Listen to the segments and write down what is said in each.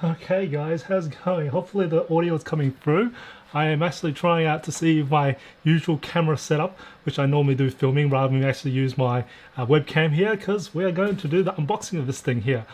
Okay guys, how's it going? Hopefully the audio is coming through. I am actually trying out to see my usual camera setup, which I normally do filming rather than actually use my webcam here, because we are going to do the unboxing of this thing here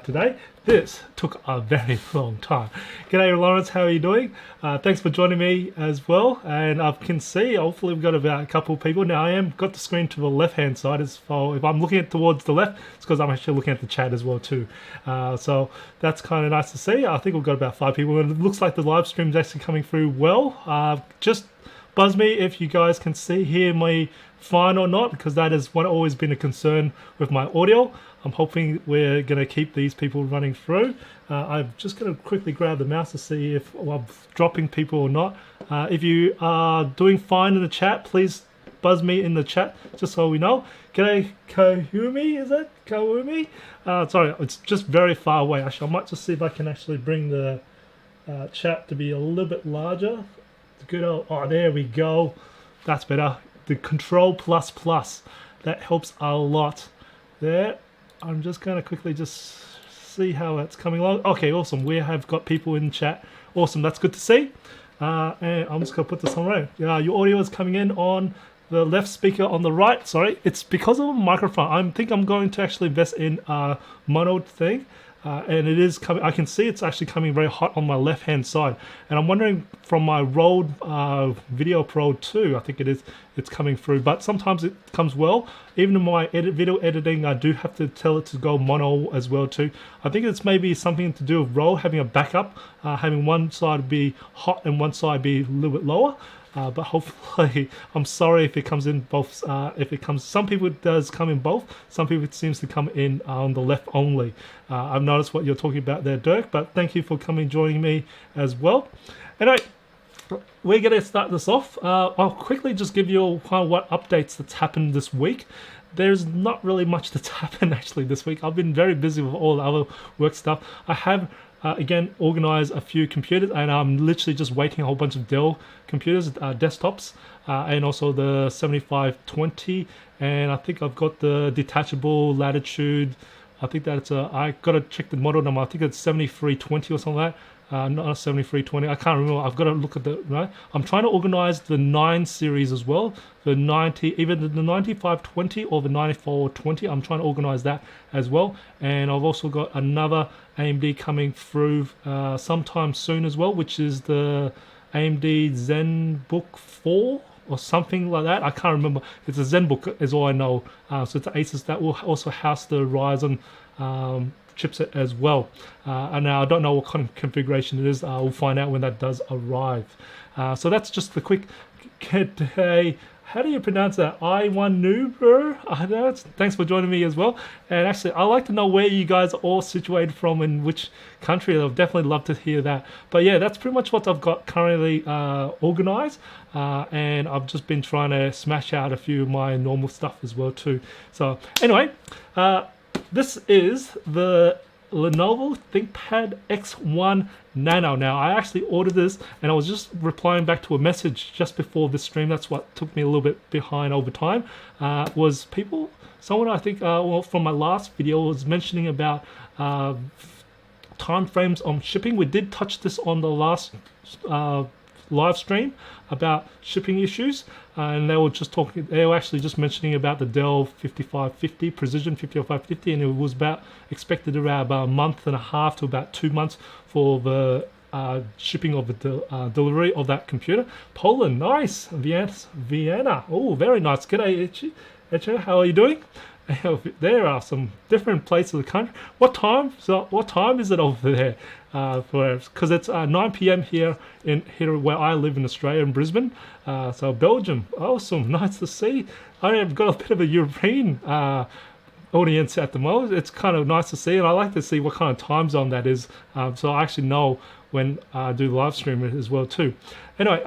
today. This took a very long time. G'day Lawrence, how are you doing? Thanks for joining me as well. And I can see, hopefully we've got about a couple of people. Now I am got the screen to the left hand side, as far if I'm looking at towards the left, it's because I'm actually looking at the chat as well too. So that's kind of nice to see. I think we've got about 5 people, and it looks like the live stream is actually coming through well. Just buzz me if you guys can hear me fine or not, because that has always been a concern with my audio. I'm hoping we're going to keep these people running through. I'm just going to quickly grab the mouse to see if I'm dropping people or not. If you are doing fine in the chat, please buzz me in the chat just so we know. G'day Kahumi, is it? Kahumi? Sorry, it's just very far away. Actually, I might just see if I can actually bring the chat to be a little bit larger. Good old, oh, there we go. That's better. The Control++, that helps a lot. There, I'm just going to quickly just see how it's coming along. Okay, awesome. We have got people in chat. Awesome, that's good to see. And I'm just going to put this on right. Your audio is coming in on the left speaker on the right. Sorry, it's because of a microphone. I think I'm going to actually invest in a mono thing. And it is coming. I can see it's actually coming very hot on my left hand side, and I'm wondering from my Rode Video Pro 2, I think it's coming through, but sometimes it comes well. Even in my video editing, I do have to tell it to go mono as well too. I think it's maybe something to do with Rode having a backup, having one side be hot and one side be a little bit lower. But hopefully, I'm sorry if it comes in both. If it comes, some people it does come in both. Some people it seems to come in on the left only. I've noticed what you're talking about there, Dirk. But thank you for joining me as well. Anyway, we're going to start this off. I'll quickly just give you what updates that's happened this week. There's not really much that's happened actually this week. I've been very busy with all the other work stuff. I have again organized a few computers, and I'm literally just waiting a whole bunch of Dell computers, desktops, and also the 7520, and I think I've got the detachable Latitude. I think that's I gotta check the model number. I think it's 7320 or something like that. Not 7320. I can't remember. I've got to look at the right. I'm trying to organize the 9 series as well. The 90, either the 9520 or the 9420. I'm trying to organize that as well. And I've also got another AMD coming through sometime soon as well, which is the AMD ZenBook 4 or something like that. I can't remember. It's a ZenBook is all I know. So it's an Asus that will also house the Ryzen chipset as well. And now I don't know what kind of configuration it is. We'll find out when that does arrive. So that's just the quick. Hey, how do you pronounce that? I1 Noober? Thanks for joining me as well. And actually, I'd like to know where you guys are all situated from and which country. I'd definitely love to hear that. But yeah, that's pretty much what I've got currently organized. And I've just been trying to smash out a few of my normal stuff as well too. So anyway, this is the Lenovo ThinkPad X1 Nano. Now, I actually ordered this, and I was just replying back to a message just before this stream. That's what took me a little bit behind over time. Someone I think, well, from my last video was mentioning about time frames on shipping. We did touch this on the last live stream about shipping issues, and they were just talking. They were actually just mentioning about the Dell 5550 Precision 5550, and it was expected around about a month and a half to about 2 months for the shipping of the delivery of that computer. Poland, nice. Vienna, oh, very nice. G'day, Echi. How are you doing? There are some different places of the country. What time? So, what time is it over there? Because it's 9 p.m. here where I live in Australia, in Brisbane. So Belgium, awesome, nice to see. I've got a bit of a European audience at the moment. It's kind of nice to see, and I like to see what kind of time zone that is. So I actually know when I do live stream as well too. Anyway,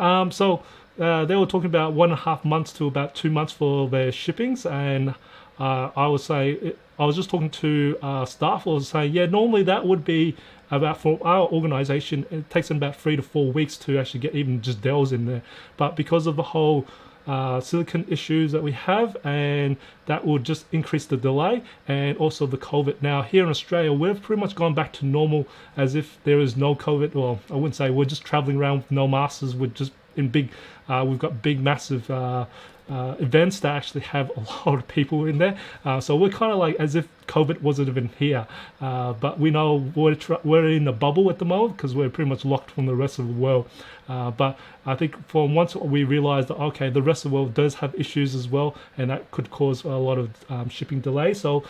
they were talking about 1.5 months to about 2 months for their shippings, and I was just talking to staff. I was saying, yeah, normally that would be about, for our organization, it takes them about 3 to 4 weeks to actually get even just Dells in there. But because of the whole silicon issues that we have, and that will just increase the delay, and also the COVID. Now here in Australia, we've pretty much gone back to normal as if there is no COVID. Well, I wouldn't say, we're just traveling around with no masks. We're just in big, we've got big massive events that actually have a lot of people in there, so we're kind of like as if COVID wasn't even here, but we know we're in a bubble at the moment because we're pretty much locked from the rest of the world. But I think from once we realized that, okay, the rest of the world does have issues as well, and that could cause a lot of shipping delays. So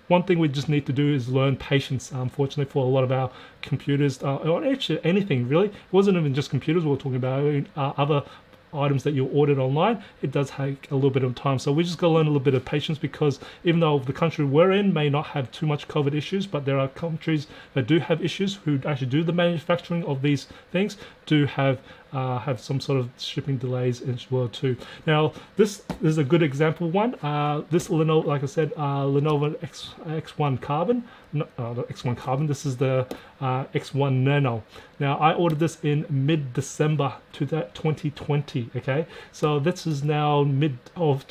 one thing we just need to do is learn patience. Unfortunately, for a lot of our computers, or actually anything really, it wasn't even just computers we were talking about, other items that you ordered online, it does take a little bit of time. So we just got to learn a little bit of patience, because even though the country we're in may not have too much COVID issues, but there are countries that do have issues who actually do the manufacturing of these things, do have some sort of shipping delays as well too. Now this is a good example one. This Lenovo, like I said, Lenovo X1 Carbon, no, the X1 Carbon, this is the X1 Nano. Now I ordered this in mid-December 2020, okay? So this is now mid of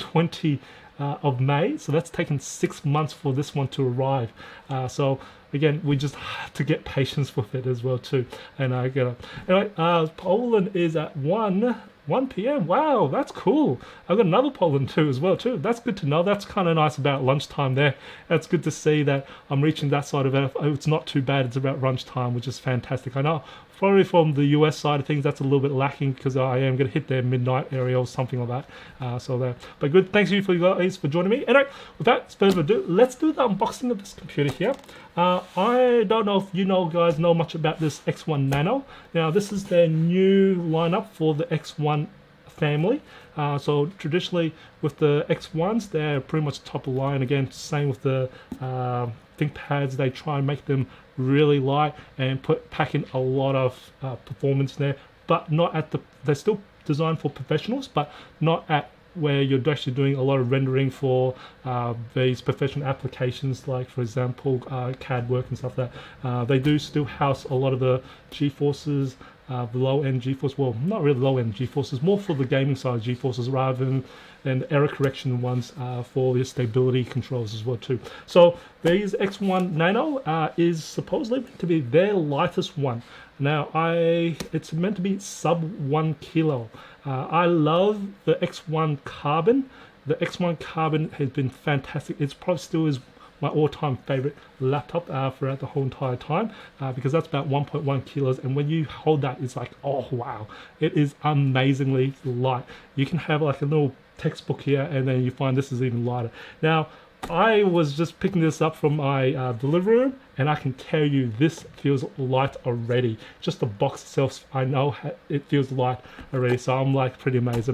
May, so that's taken 6 months for this one to arrive. So again, we just have to get patience with it as well too. And I get anyway. Poland is at 1 p.m. Wow, that's cool. I've got another Poland too as well too. That's good to know. That's kind of nice about lunchtime there. That's good to see that I'm reaching that side of it. It's not too bad. It's about lunchtime, which is fantastic. I know probably from the US side of things, that's a little bit lacking because I am going to hit their midnight area or something like that. So there, but good. Thanks you guys for joining me. Anyway, without further ado, let's do the unboxing of this computer here. I don't know if you guys know much about this X1 Nano. Now this is their new lineup for the X1 family. So traditionally with the X1s, they're pretty much top of line. Again, same with the ThinkPads, they try and make them really light and pack in a lot of performance there, but not at they're still designed for professionals, but not at where you're actually doing a lot of rendering for these professional applications, like for example CAD work and stuff like that. They do still house a lot of the GeForces, the low-end GeForce, well, not really low-end GeForces, more for the gaming side of GeForces rather than the error correction ones for the stability controls as well too. So these X1 Nano is supposedly meant to be their lightest one. Now it's meant to be sub 1 kilo. I love the X1 Carbon. The X1 Carbon has been fantastic. It's probably still is my all-time favorite laptop throughout the whole entire time, because that's about 1.1 kilos, and when you hold that, it's like, oh wow, it is amazingly light. You can have like a little textbook here, and then you find this is even lighter. Now I was just picking this up from my delivery room, and I can tell you this feels light already. Just the box itself, I know it feels light already, so I'm like pretty amazed.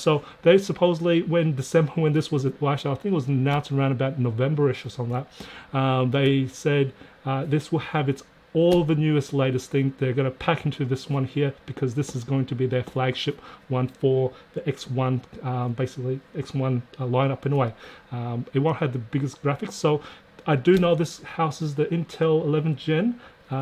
So they supposedly, when this was, well, actually I think it was announced around about November-ish or something like that, they said this will have all the newest latest thing they're going to pack into this one here, because this is going to be their flagship one for the X1, basically X1 lineup in a way. It won't have the biggest graphics, so I do know this houses the Intel 11th gen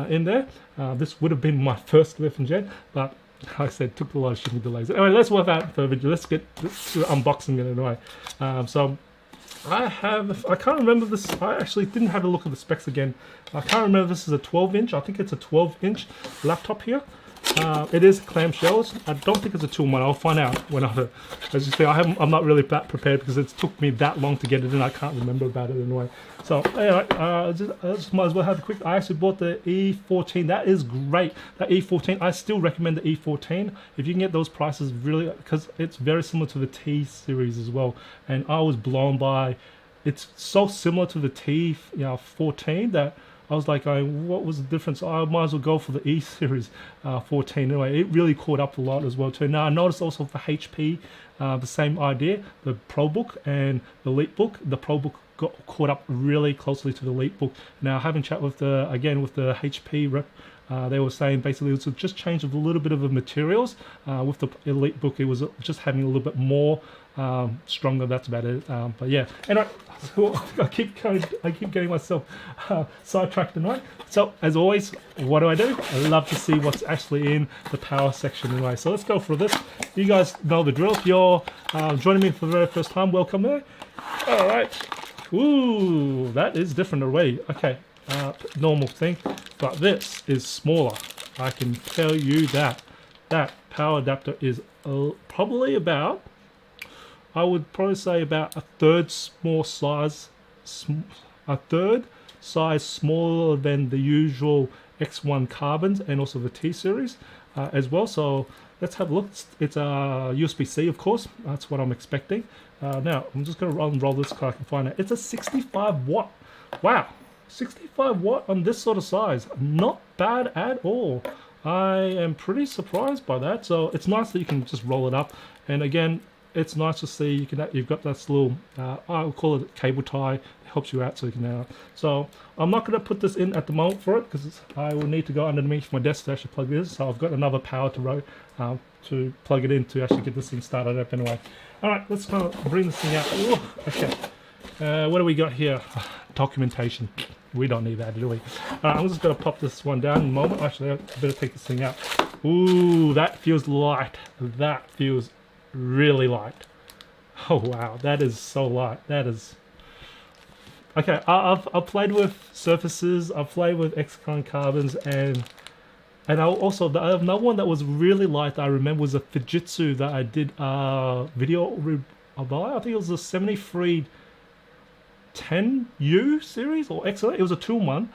in there. This would have been my first 11th gen, but like I said, took a lot of shipping delays. Anyway, let's work out further. Let's get to unboxing it anyway. So I can't remember this. I actually didn't have a look at the specs again. I can't remember if this is a 12-inch. I think it's a 12-inch laptop here. It is clamshells. I don't think it's a 2-in-1. I'll find out when as you see, I'm not really that prepared because it took me that long to get it in. I can't remember about it anyway. So anyway, I just might as well have a quick. I actually bought the E14. That is great. That E14. I still recommend the E14 if you can get those prices, really, because it's very similar to the T series as well. And I was blown by. It's so similar to the T14 that I was like, what was the difference? I might as well go for the E series 14 anyway. It really caught up a lot as well too. Now I noticed also for HP, the same idea, the ProBook and the EliteBook. The ProBook got caught up really closely to the EliteBook. Now having chat with the HP rep, they were saying basically it was just change of a little bit of the materials. With the EliteBook, it was just having a little bit more stronger. That's about it. But yeah, and I keep getting myself sidetracked tonight. So as always, what do? I love to see what's actually in the power section anyway. So let's go for this. You guys know the drill. If you're joining me for the very first time, welcome there. All right. Ooh, that is different already. Okay, normal thing, but this is smaller. I can tell you that. That power adapter is probably about, I would probably say about a third size smaller than the usual X1 carbons and also the T series as well. So let's have a look. It's a USB-C, of course. That's what I'm expecting. Now I'm just going to roll this so I can find it. It's a 65 watt. Wow, 65 watt on this sort of size. Not bad at all. I am pretty surprised by that. So it's nice that you can just roll it up, and again, it's nice to see you've got this little I'll call it cable tie. It helps you out, so you can so I'm not going to put this in at the moment for it because I will need to go underneath my desk to actually plug this. So I've got another power to plug it in to actually get this thing started up anyway. All right, let's kind of bring this thing out. Ooh, okay, what do we got here? Documentation. We don't need that, do we? I'm just going to pop this one down in a moment. Actually, I better take this thing out. Ooh, that feels light. That feels really light. Oh wow, that is so light. That is okay. I've played with Surfaces, I've played with X1 carbons, and also another one that was really light I remember was a Fujitsu that I did video about. I think it was a 7310U series or XL. It was a 2-in-1,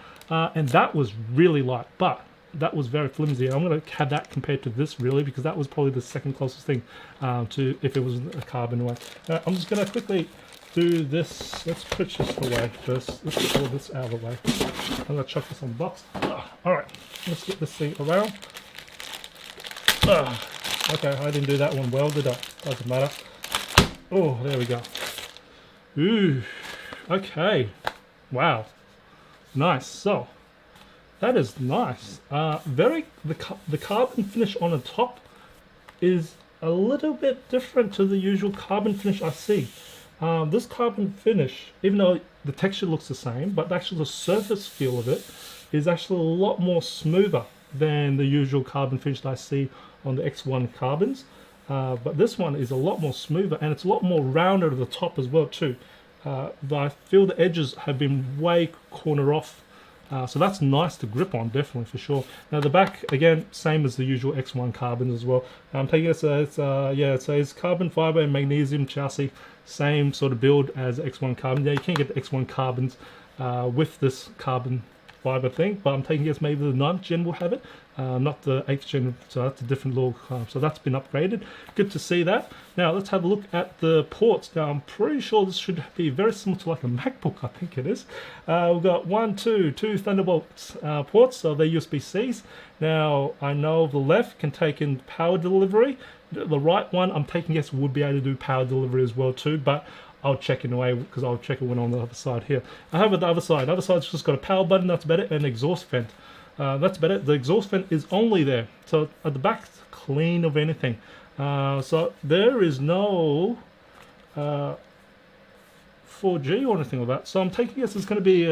and that was really light, but that was very flimsy. I'm going to have that compared to this really, because that was probably the second closest thing to if it was a carbon one. I'm just going to quickly do this. Let's push this away first. Let's get all this out of the way. I'm going to chuck this on the box. Alright, let's get this thing around. Okay, I didn't do that one well, did I? Doesn't matter. Oh, there we go. Ooh, okay. Wow. Nice. So, that is nice. The carbon finish on the top is a little bit different to the usual carbon finish I see. This carbon finish, even though the texture looks the same, but actually the surface feel of it is actually a lot more smoother than the usual carbon finish that I see on the X1 carbons. But this one is a lot more smoother, and it's a lot more rounded at the top as well too. But I feel the edges have been way corner off. So that's nice to grip on, definitely, for sure. Now the back, again, same as the usual X1 carbons as well. I'm taking it, it's carbon fiber and magnesium chassis, same sort of build as X1 carbon. Yeah, you can get the X1 carbons with this carbon fiber thing, but I'm taking it maybe the 9th gen will have it, not the 8th gen, so that's a different little, so that's been upgraded. Good to see that. Now let's have a look at the ports. Now I'm pretty sure this should be very similar to like a MacBook, I think it is. We've got two Thunderbolt ports, so they're USB-Cs. Now I know the left can take in power delivery, the right one I'm taking guess would be able to do power delivery as well too, but I'll check in a way because I'll check it when on the other side here. I have the other side. The other side's just got a power button, that's about it, and an exhaust vent. That's about it. The exhaust vent is only there. So at the back, it's clean of anything. So there is no 4G or anything like that. So I'm taking guess it's going to be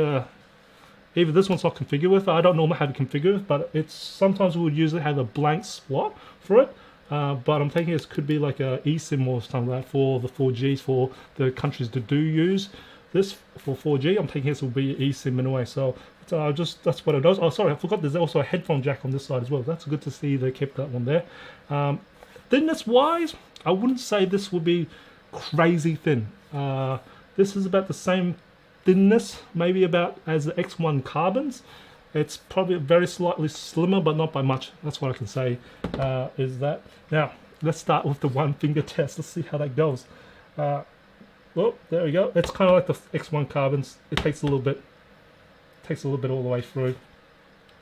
either this one's not configured with. I don't normally have it configured with, but it's sometimes we would usually have a blank slot for it. But I'm thinking this could be like a eSIM or something like that for the 4Gs for the countries that do use this for 4G. I'm thinking this will be eSIM in a way. So that's what it does. Oh, sorry, I forgot. There's also a headphone jack on this side as well. That's good to see they kept that one there. Thinness wise, I wouldn't say this would be crazy thin. This is about the same thinness, maybe about as the X1 carbons. It's probably very slightly slimmer, but not by much. That's what I can say, is that. Now, let's start with the one finger test. Let's see how that goes. Oh, there we go. It's kind of like the X1 carbons. It takes a little bit all the way through.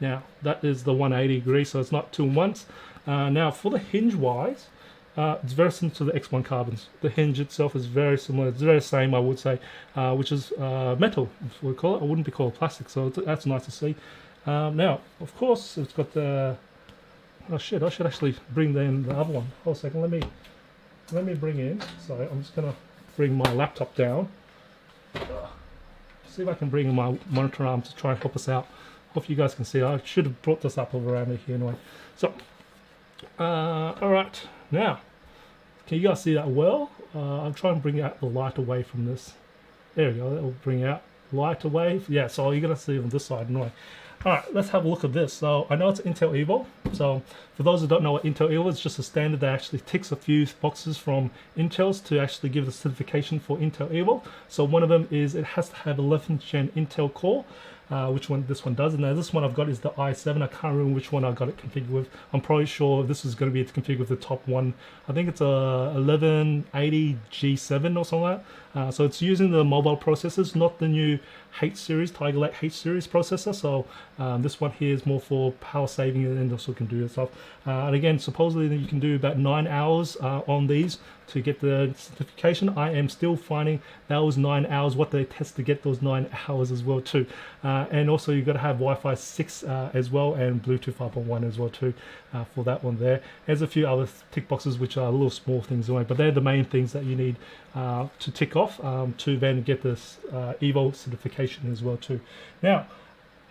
Now, that is the 180 degrees, so it's not 2 in 1s. Now, for the hinge wise, it's very similar to the X1 carbons. The hinge itself is very similar. It's very same, I would say, which is metal, we call it. I wouldn't be called plastic, so that's nice to see. Now, of course, it's got the... Oh shit, I should actually bring in the other one. Hold a second, let me let me bring in, so I'm just gonna bring my laptop down. See if I can bring in my monitor arm to try and help us out. Hope you guys can see. I should have brought this up over around here anyway. So, alright, now, can you guys see that well? I'll try and bring out the light away from this. There we go, that will bring out light away. Yeah, so you're going to see it on this side anyway. Alright, let's have a look at this. So I know it's Intel Evo. So for those who don't know what Intel Evo is, it's just a standard that actually ticks a few boxes from Intel's to actually give the certification for Intel Evo. So one of them is it has to have 11th gen Intel core, which one this one does. And now this one I've got is the i7. I can't remember which one I got it configured with. I'm probably sure this is going to be configured with the top one. I think it's a 1180 G7 or something like that. So it's using the mobile processors, not the new H series, Tiger Lake H series processor. So this one here is more for power saving and also can do stuff. And again, supposedly you can do about 9 hours on these to get the certification. I am still finding that was 9 hours what they test to get those 9 hours as well too. And also you've got to have Wi-Fi 6 as well and Bluetooth 5.1 as well too for that one there. There's a few other tick boxes which are little small things away, but they're the main things that you need to tick off to then get this Evo certification as well too. Now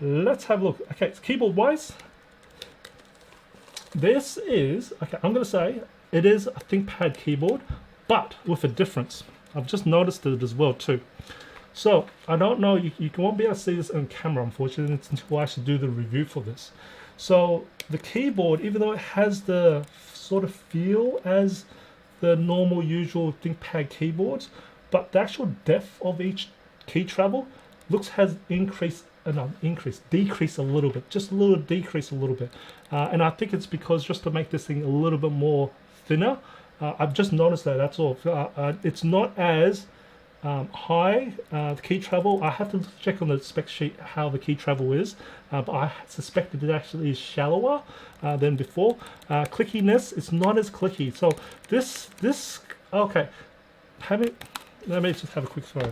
let's have a look. Okay, so keyboard wise, this is, okay, I'm going to say it is a ThinkPad keyboard, but with a difference. I've just noticed it as well too. So I don't know, you won't be able to see this on camera unfortunately until I actually do the review for this. So the keyboard, even though it has the sort of feel as the normal usual ThinkPad keyboards, but the actual depth of each key travel has decreased a little bit, just a little decrease a little bit. And I think it's because just to make this thing a little bit more thinner, I've just noticed that, that's all. It's not as high, the key travel. I have to check on the spec sheet how the key travel is, but I suspected it actually is shallower than before. Clickiness, it's not as clicky. So this, okay, let me just have a quick throw.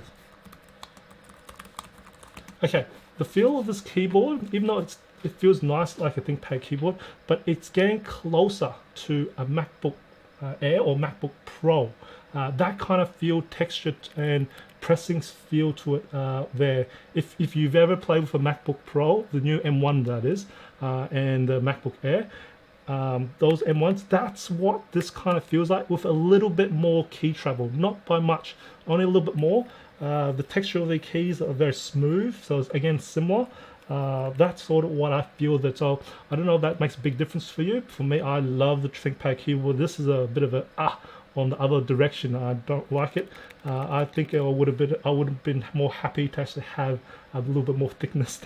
Okay, the feel of this keyboard, even though it feels nice like a ThinkPad keyboard, but it's getting closer to a MacBook Air or MacBook Pro. That kind of feel, texture and pressing feel to it there. If you've ever played with a MacBook Pro, the new M1 that is, and the MacBook Air, those M1s, that's what this kind of feels like with a little bit more key travel, not by much, only a little bit more. The texture of the keys are very smooth, so it's again similar. That's sort of what I feel that. So I don't know if that makes a big difference for you. For me, I love the ThinkPad keyboard. This is a bit of a on the other direction. I don't like it. I think I would have been more happy to actually have a little bit more thickness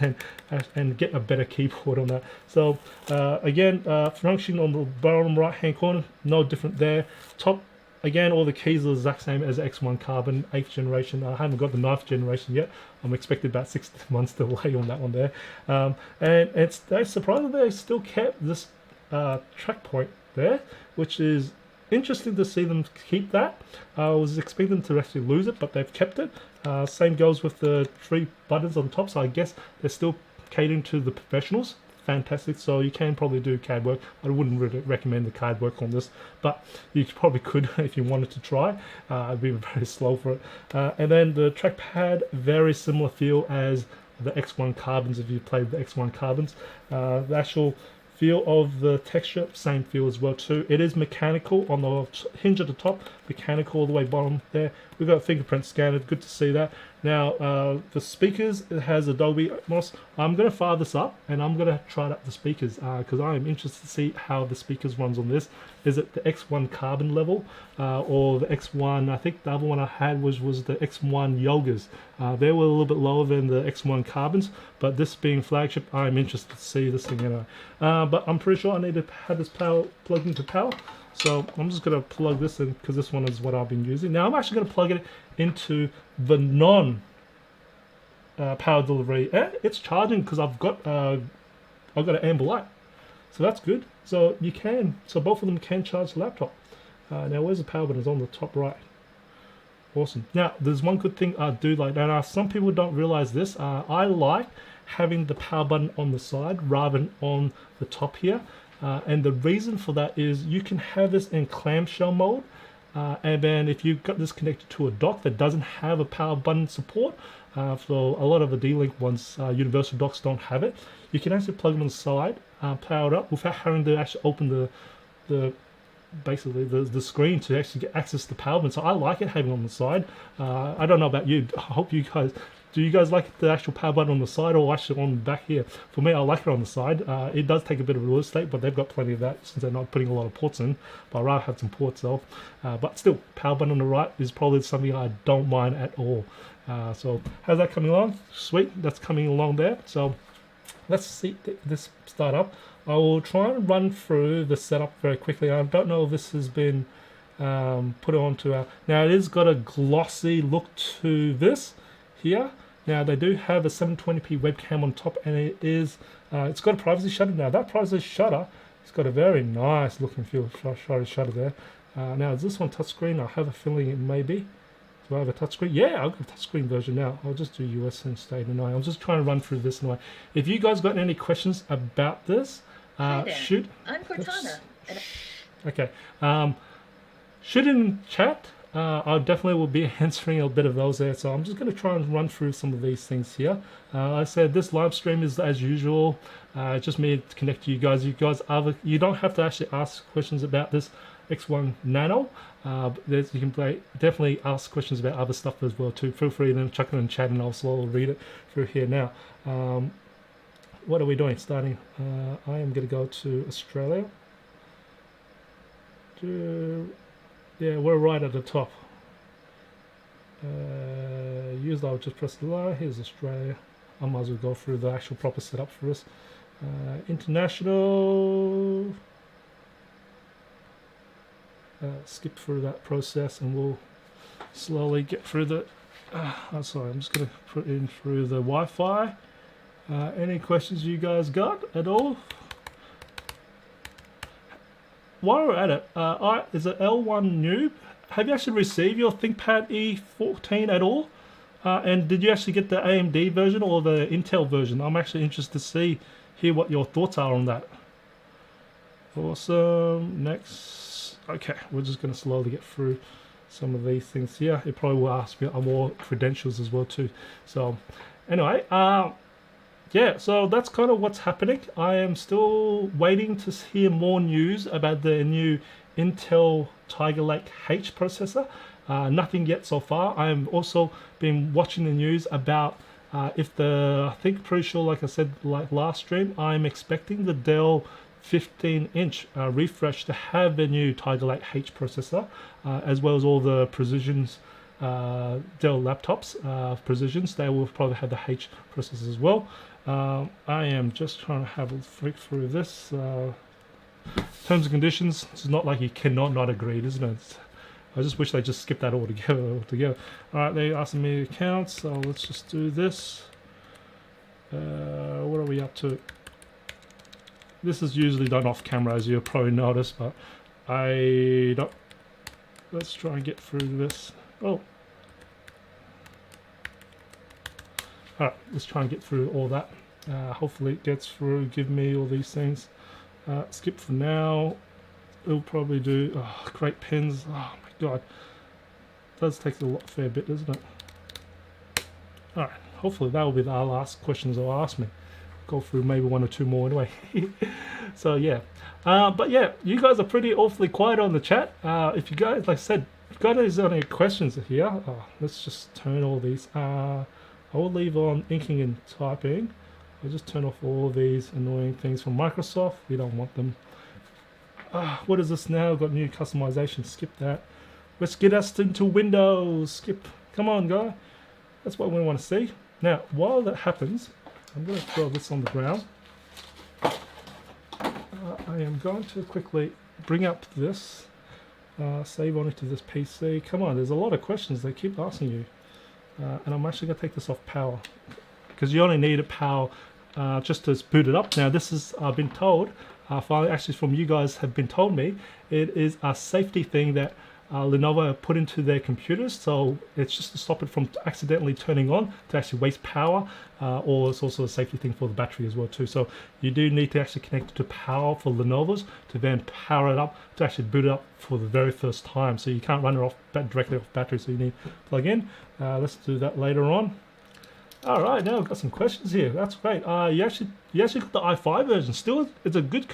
and get a better keyboard on that. So again, function on the bottom right hand corner, no different there. Top, again, all the keys are the exact same as X1 Carbon 8th generation. I haven't got the 9th generation yet. I'm expecting about 6 months delay on that one there. And they're surprised they still kept this track point there, which is interesting to see them keep that. I was expecting them to actually lose it, but they've kept it. Same goes with the 3 buttons on top, so I guess they're still catering to the professionals. Fantastic. So you can probably do CAD work. I wouldn't really recommend the CAD work on this, but you probably could if you wanted to try. It'd be very slow for it. And then the trackpad, very similar feel as the X1 Carbons if you played the X1 Carbons. The actual feel of the texture, same feel as well too. It is mechanical on the hinge at the top, mechanical all the way bottom there. We've got a fingerprint scanner, good to see that. Now the speakers, it has Dolby Atmos. I'm going to fire this up and I'm going to try out the speakers because I am interested to see how the speakers runs on this. Is it the X1 Carbon level or the X1, I think the other one I had was the X1 Yogas. They were a little bit lower than the X1 Carbons, but this being flagship, I'm interested to see this thing anyway. But I'm pretty sure I need to have this plugged into power. So I'm just going to plug this in because this one is what I've been using. Now I'm actually going to plug it into the non power delivery. It's charging because I've got an amber light, so that's good. So you can, so both of them can charge the laptop. Now where's the power button? It's on the top right. Awesome. Now there's one good thing I do like. Now some people don't realize this. I like having the power button on the side rather than on the top here. And the reason for that is you can have this in clamshell mode and then if you've got this connected to a dock that doesn't have a power button support, so a lot of the D-Link ones, universal docks don't have it, you can actually plug them on the side, power it up without having to actually open basically the screen to actually get access to the power button. So I like it having on the side. I don't know about you. I hope you guys, do you guys like the actual power button on the side or actually on the back here? For me, I like it on the side. It does take a bit of real estate, but they've got plenty of that since they're not putting a lot of ports in. But I'd rather have some ports though. But still, power button on the right is probably something I don't mind at all. So how's that coming along? Sweet, that's coming along there. So let's see this start up. I will try and run through the setup very quickly. I don't know if this has been put onto our... Now it has got a glossy look to this here. Now they do have a 720p webcam on top, and it is it's got a privacy shutter. Now that privacy shutter, it's got a very nice looking feel shutter there. Now is this one touchscreen? I have a feeling it may be. Do I have a touchscreen? Yeah, I've got a touchscreen version now. I'll just do US instead. Anyway, I'm just trying to run through this anyway. If you guys got any questions about this, shoot. I'm Cortana. Okay. Shoot in chat. I definitely will be answering a bit of those there. So I'm just going to try and run through some of these things here. I said this live stream is as usual. Just me to connect to you guys. You don't have to actually ask questions about this X1 Nano. You can definitely ask questions about other stuff as well too. Feel free to chuck it in chat and I'll slowly read it through here now. What are we doing? Starting, I am going to go to Australia. Yeah, we're right at the top. Usually I'll just press the line. Here's Australia. I might as well go through the actual proper setup for us. International. Skip through that process and we'll slowly get through the... I'm sorry, I'm just going to put in through the Wi-Fi. Any questions you guys got at all? While we're at it, is it L1 Noob? Have you actually received your ThinkPad E14 at all? And did you actually get the AMD version or the Intel version? I'm actually interested to hear what your thoughts are on that. Awesome. Next. Okay, we're just going to slowly get through some of these things here. It probably will ask me more credentials as well too. So anyway, yeah, so that's kind of what's happening. I am still waiting to hear more news about the new Intel Tiger Lake H processor. Nothing yet so far. I'm also been watching the news about I think pretty sure, like I said, like last stream, I'm expecting the Dell 15-inch refresh to have the new Tiger Lake H processor, as well as all the Precisions Dell laptops, Precisions. They will probably have the H processor as well. I am just trying to have a flick through this. Terms and conditions. It's not like you cannot not agree, isn't it? I just wish they just skipped that altogether. Alright, they asking me accounts, so let's just do this. What are we up to? This is usually done off camera, as you'll probably notice, but I don't... Let's try and get through this. Oh. Alright, let's try and get through all that. Hopefully it gets through, give me all these things. Skip for now. It'll probably do... Oh, great pins. Oh my god. It does take a fair bit, doesn't it? Alright, hopefully that will be the last questions they'll ask me. Go through maybe one or two more anyway. So yeah. But yeah, you guys are pretty awfully quiet on the chat. If you guys, like I said, if you guys have any questions here, let's just turn all these. I will leave on inking and typing. I'll just turn off all these annoying things from Microsoft. We don't want them. What is this now? Got new customization. Skip that. Let's get us into Windows. Skip. Come on, guy. That's what we want to see. Now, while that happens, I'm going to throw this on the ground. I am going to quickly bring up this. Save on it to this PC. Come on, there's a lot of questions they keep asking you. And I'm actually going to take this off power, because you only need a power just to boot it up. Now this is, I've been told, actually from you guys have been told me, it is a safety thing that Lenovo put into their computers, so it's just to stop it from accidentally turning on to actually waste power, or it's also a safety thing for the battery as well too. So you do need to actually connect it to power for Lenovo's to then power it up to actually boot it up for the very first time. So you can't run it off directly off battery, so you need to plug in. Let's do that later on. All right, now I've got some questions here. That's great. You actually got the i5 version. Still, it's a good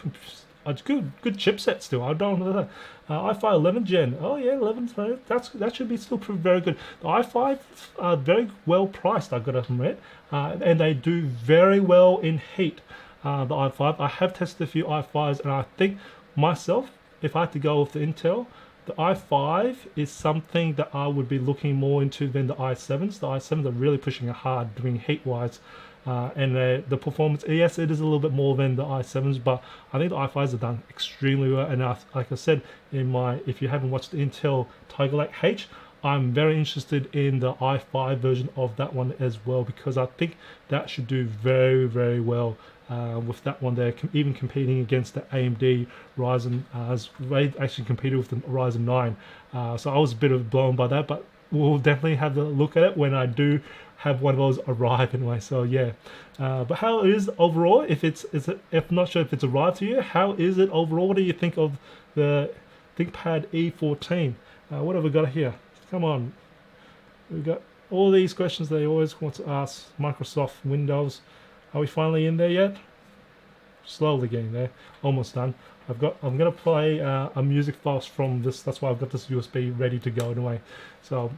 chipset still. I don't know that. i5 11 Gen. Oh yeah, 11. That should be still very good. The i5 are very well priced, I've got to admit, and they do very well in heat. The i5. I have tested a few i5s, and I think myself, if I had to go with the Intel, the i5 is something that I would be looking more into than the i7s. The i7s are really pushing it hard, doing heat-wise. And the performance, yes, it is a little bit more than the i7s, but I think the i5s are done extremely well. And like I said, if you haven't watched the Intel Tiger Lake H, I'm very interested in the i5 version of that one as well, because I think that should do very, very well with that one there, even competing against the AMD Ryzen, as they actually competed with the Ryzen 9. So I was a bit blown by that, but we'll definitely have a look at it when I do have one of those arrive anyway. So yeah, but how is overall, if I'm not sure if it's arrived to you, how is it overall? What do you think of the ThinkPad E14? What have we got here? Come on, we've got all these questions they always want to ask. Microsoft, Windows, are we finally in there yet? Slowly getting there, almost done. I'm gonna play a music file from this. That's why I've got this USB ready to go anyway. So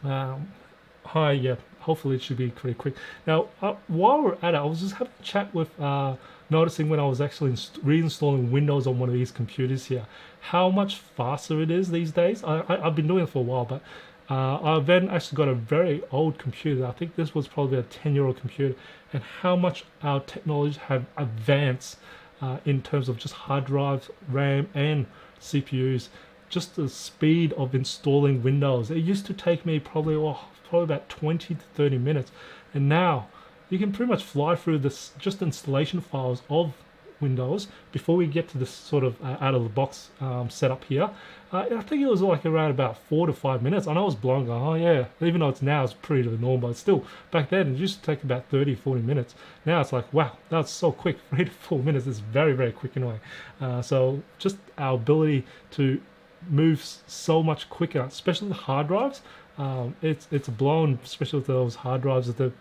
hi, yeah, hopefully it should be pretty quick. Now while we're at it, I was just having a chat with noticing when I was actually reinstalling Windows on one of these computers here, how much faster it is these days. I've been doing it for a while, but I've then actually got a very old computer. I think this was probably a 10-year-old computer, and how much our technologies have advanced in terms of just hard drives, RAM, and CPUs. Just the speed of installing Windows. It used to take me probably about 20 to 30 minutes, and now you can pretty much fly through this just installation files of Windows before we get to this sort of out of the box setup here. I think it was like around about 4 to 5 minutes, and I was blown, going, oh yeah, even though it's pretty normal, but still back then it used to take about 30-40 minutes. Now it's like, wow, that's so quick. 3 to 4 minutes is very, very quick anyway. So just our ability to move so much quicker, especially the hard drives. It's blown, especially with those hard drives, with the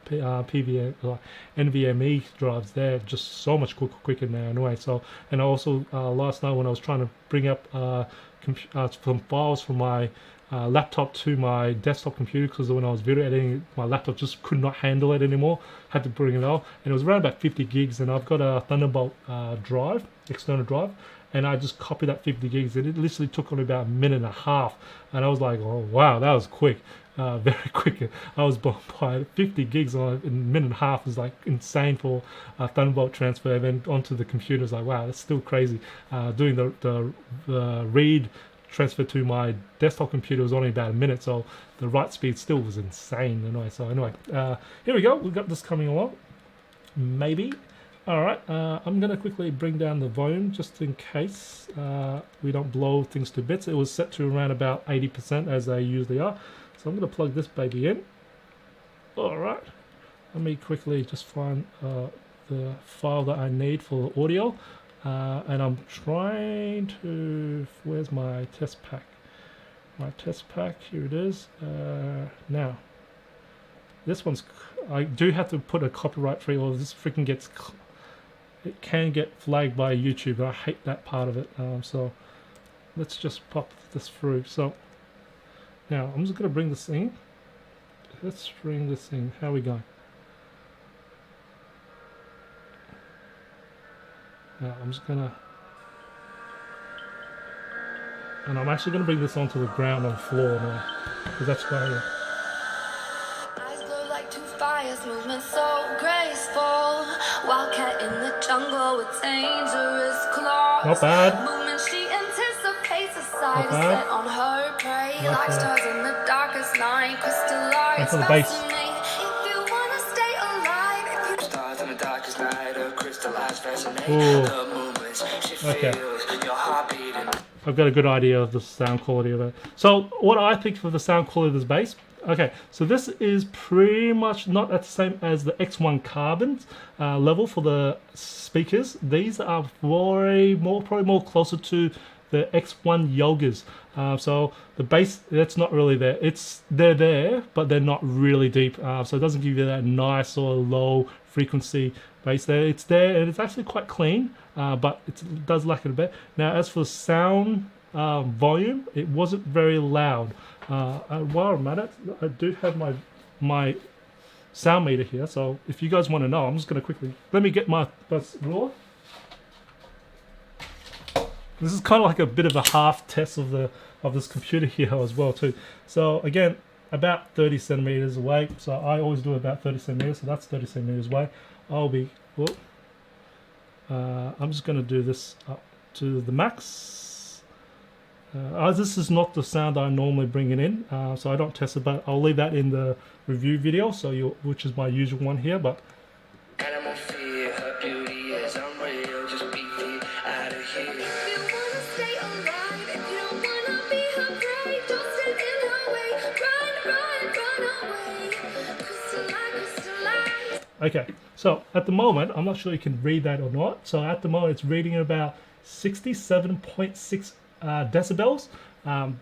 NVMe drives. They're just so much quicker now anyway. So, and also last night when I was trying to bring up some files from my laptop to my desktop computer, because when I was video editing, my laptop just could not handle it anymore. Had to bring it out, and it was around about 50 gigs. And I've got a Thunderbolt drive, external drive, and I just copied that 50 gigs, and it literally took only about a minute and a half. And I was like, oh wow, that was quick, very quick. I was blown by 50 gigs in a minute and a half. Is like insane for a Thunderbolt transfer. And then onto the computer, is like, wow, that's still crazy. Doing the read transfer to my desktop computer was only about a minute, so the write speed still was insane anyway. So anyway, here we go. We've got this coming along, maybe. Alright, I'm going to quickly bring down the volume just in case we don't blow things to bits. It was set to around about 80% as they usually are. So I'm going to plug this baby in. Alright, let me quickly just find the file that I need for the audio. And I'm trying to... Where's my test pack? My test pack, here it is. Now, this one's... I do have to put a copyright free, or this freaking gets... It can get flagged by YouTube, and I hate that part of it. So let's just pop this through. So now I'm just going to bring this in. Let's bring this in. How are we going? Now I'm just going to... And I'm actually going to bring this onto the ground on the floor now, because that's why... Movement so graceful, wildcat in the jungle with dangerous claws. Not bad. Movement she anticipates, a sight is set on her prey. Like stars in the darkest night, crystallize the bass. If you wanna stay alive, if you stars in the darkest night, crystallize fascinate. Ooh. The movements she Okay. feels, your heart beating. I've got a good idea of the sound quality of it. So what I think for the sound quality of this bass, okay, so this is pretty much not the same as the X1 Carbon's level for the speakers. These are probably more closer to the X1 Yogas. So the bass, that's not really there. They're there, but they're not really deep. So it doesn't give you that nice or low frequency bass there. It's there, and it's actually quite clean, but it does lack it a bit. Now, as for sound volume, it wasn't very loud. While I'm at it, I do have my sound meter here. So if you guys want to know, I'm just going to quickly, let me get my ruler. This is kind of like a bit of a half test of this computer here as well too. So again, about 30 centimeters away. So I always do about 30 centimeters. So that's 30 centimeters away. I'm just going to do this up to the max. This is not the sound I normally bring it in, so I don't test it, but I'll leave that in the review video, so which is my usual one here. But Animal fear, her beauty is unreal. Just beat me out of here. If you wanna stay alive, if you don't wanna be her prey, don't stand in her way. Run away. Crystallize. okay, so at the moment, I'm not sure you can read that or not. So at the moment, it's reading about 67.6 decibels.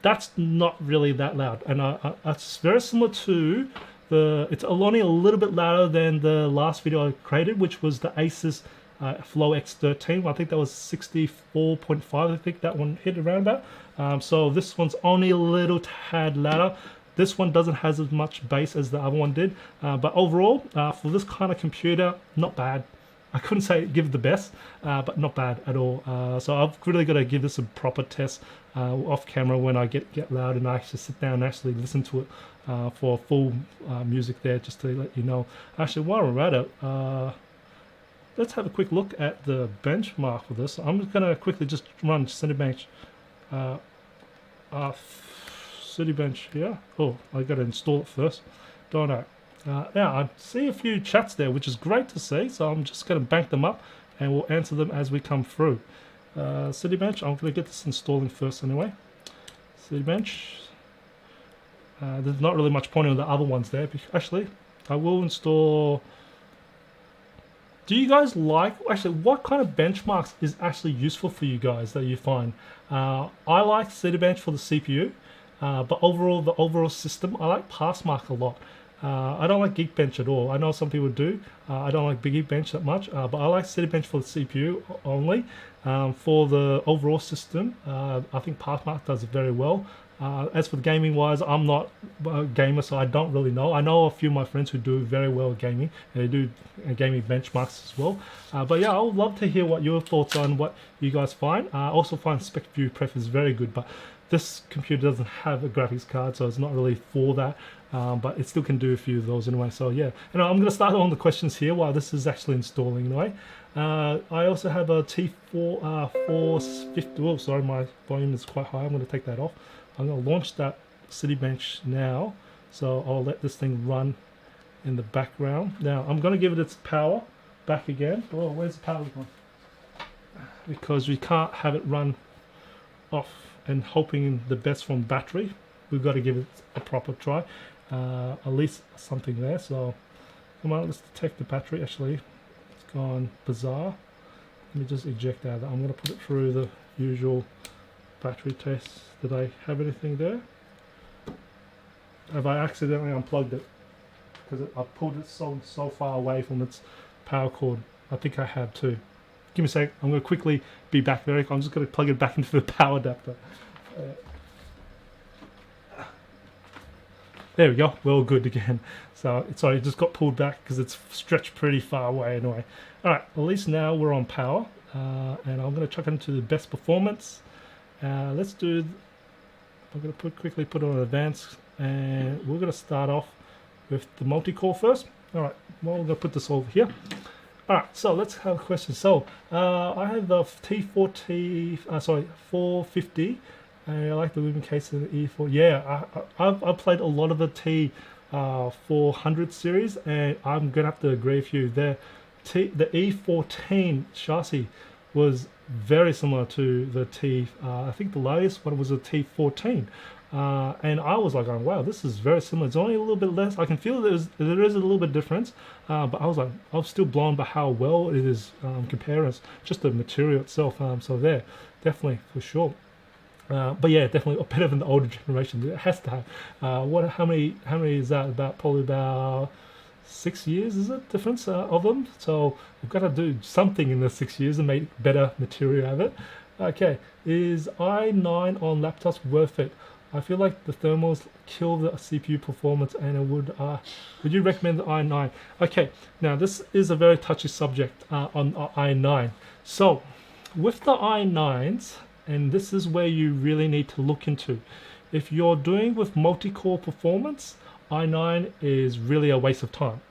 That's not really that loud, and it's very similar to it's only a little bit louder than the last video I created, which was the Asus Flow X13. I think that was 64.5. I think that one hit around about. So this one's only a little tad louder. This one doesn't have as much bass as the other one did, but overall, for this kind of computer, not bad. I couldn't say give it the best, but not bad at all. So I've really got to give this a proper test off camera when I get loud and I actually sit down and actually listen to it for full music there, just to let you know. Actually, while we're at it, let's have a quick look at the benchmark for this. I'm just going to quickly just run Cinebench here. Oh, I got to install it first, don't I? Now, I see a few chats there, which is great to see, so I'm just going to bank them up and we'll answer them as we come through. Cinebench, I'm going to get this installing first anyway. Cinebench. There's not really much point on the other ones there. Actually, I will install... Do you guys like... Actually, what kind of benchmarks is actually useful for you guys that you find? I like Cinebench for the CPU, but overall, the overall system, I like Passmark a lot. I don't like Geekbench at all. I know some people do. I don't like Geekbench that much, but I like Cinebench for the CPU only. For the overall system, I think Passmark does it very well. As for the gaming wise, I'm not a gamer, so I don't really know. I know a few of my friends who do very well at gaming, and they do gaming benchmarks as well. But yeah, I would love to hear what your thoughts on what you guys find. I also find Spec View Pref is very good, but this computer doesn't have a graphics card, so it's not really for that. But it still can do a few of those anyway. So yeah, and I'm going to start on the questions here while this is actually installing anyway. I also have a T450. Oh, sorry, my volume is quite high. I'm going to take that off. I'm going to launch that Cinebench now, so I'll let this thing run in the background. Now I'm going to give it its power back again. Oh, where's the power gone? Because we can't have it run off and hoping the best from battery. We've got to give it a proper try. At least something there. So come on, let's detect the battery. Actually, it's gone bizarre. Let me just eject out of that. I'm going to put it through the usual battery test. Did I have anything there? Have I accidentally unplugged it? Because I pulled it so far away from its power cord. I think I have too. Give me a sec. I'm going to quickly be back there. I'm just going to plug it back into the power adapter. There we go, we're all good again. So sorry, it just got pulled back because it's stretched pretty far away anyway. Alright, at least now we're on power, and I'm going to chuck it into the best performance. Let's do, I'm going to quickly put on advanced, and we're going to start off with the multi-core first. Alright, well, we're going to put this over here. Alright, so let's have a question. So I have the T450. I like the moving case of the E4. Yeah, I've played a lot of the T400 series, and I'm gonna have to agree with you. The E14 chassis was very similar to the I think the latest one was a T14. And I was like, going, wow, this is very similar. It's only a little bit less. I can feel there is a little bit difference, but I was like, I was still blown by how well it is compared just the material itself. So there, definitely for sure. But yeah, definitely better than the older generation. It has to have. How many is that? Probably about 6 years, is it, difference of them? So we've got to do something in the 6 years and make better material out of it. Okay, is i9 on laptops worth it? I feel like the thermals kill the CPU performance, and it would you recommend the i9? Okay, now this is a very touchy subject on i9. So with the i9s, and this is where you really need to look into. If you're doing with multi-core performance, i9 is really a waste of time.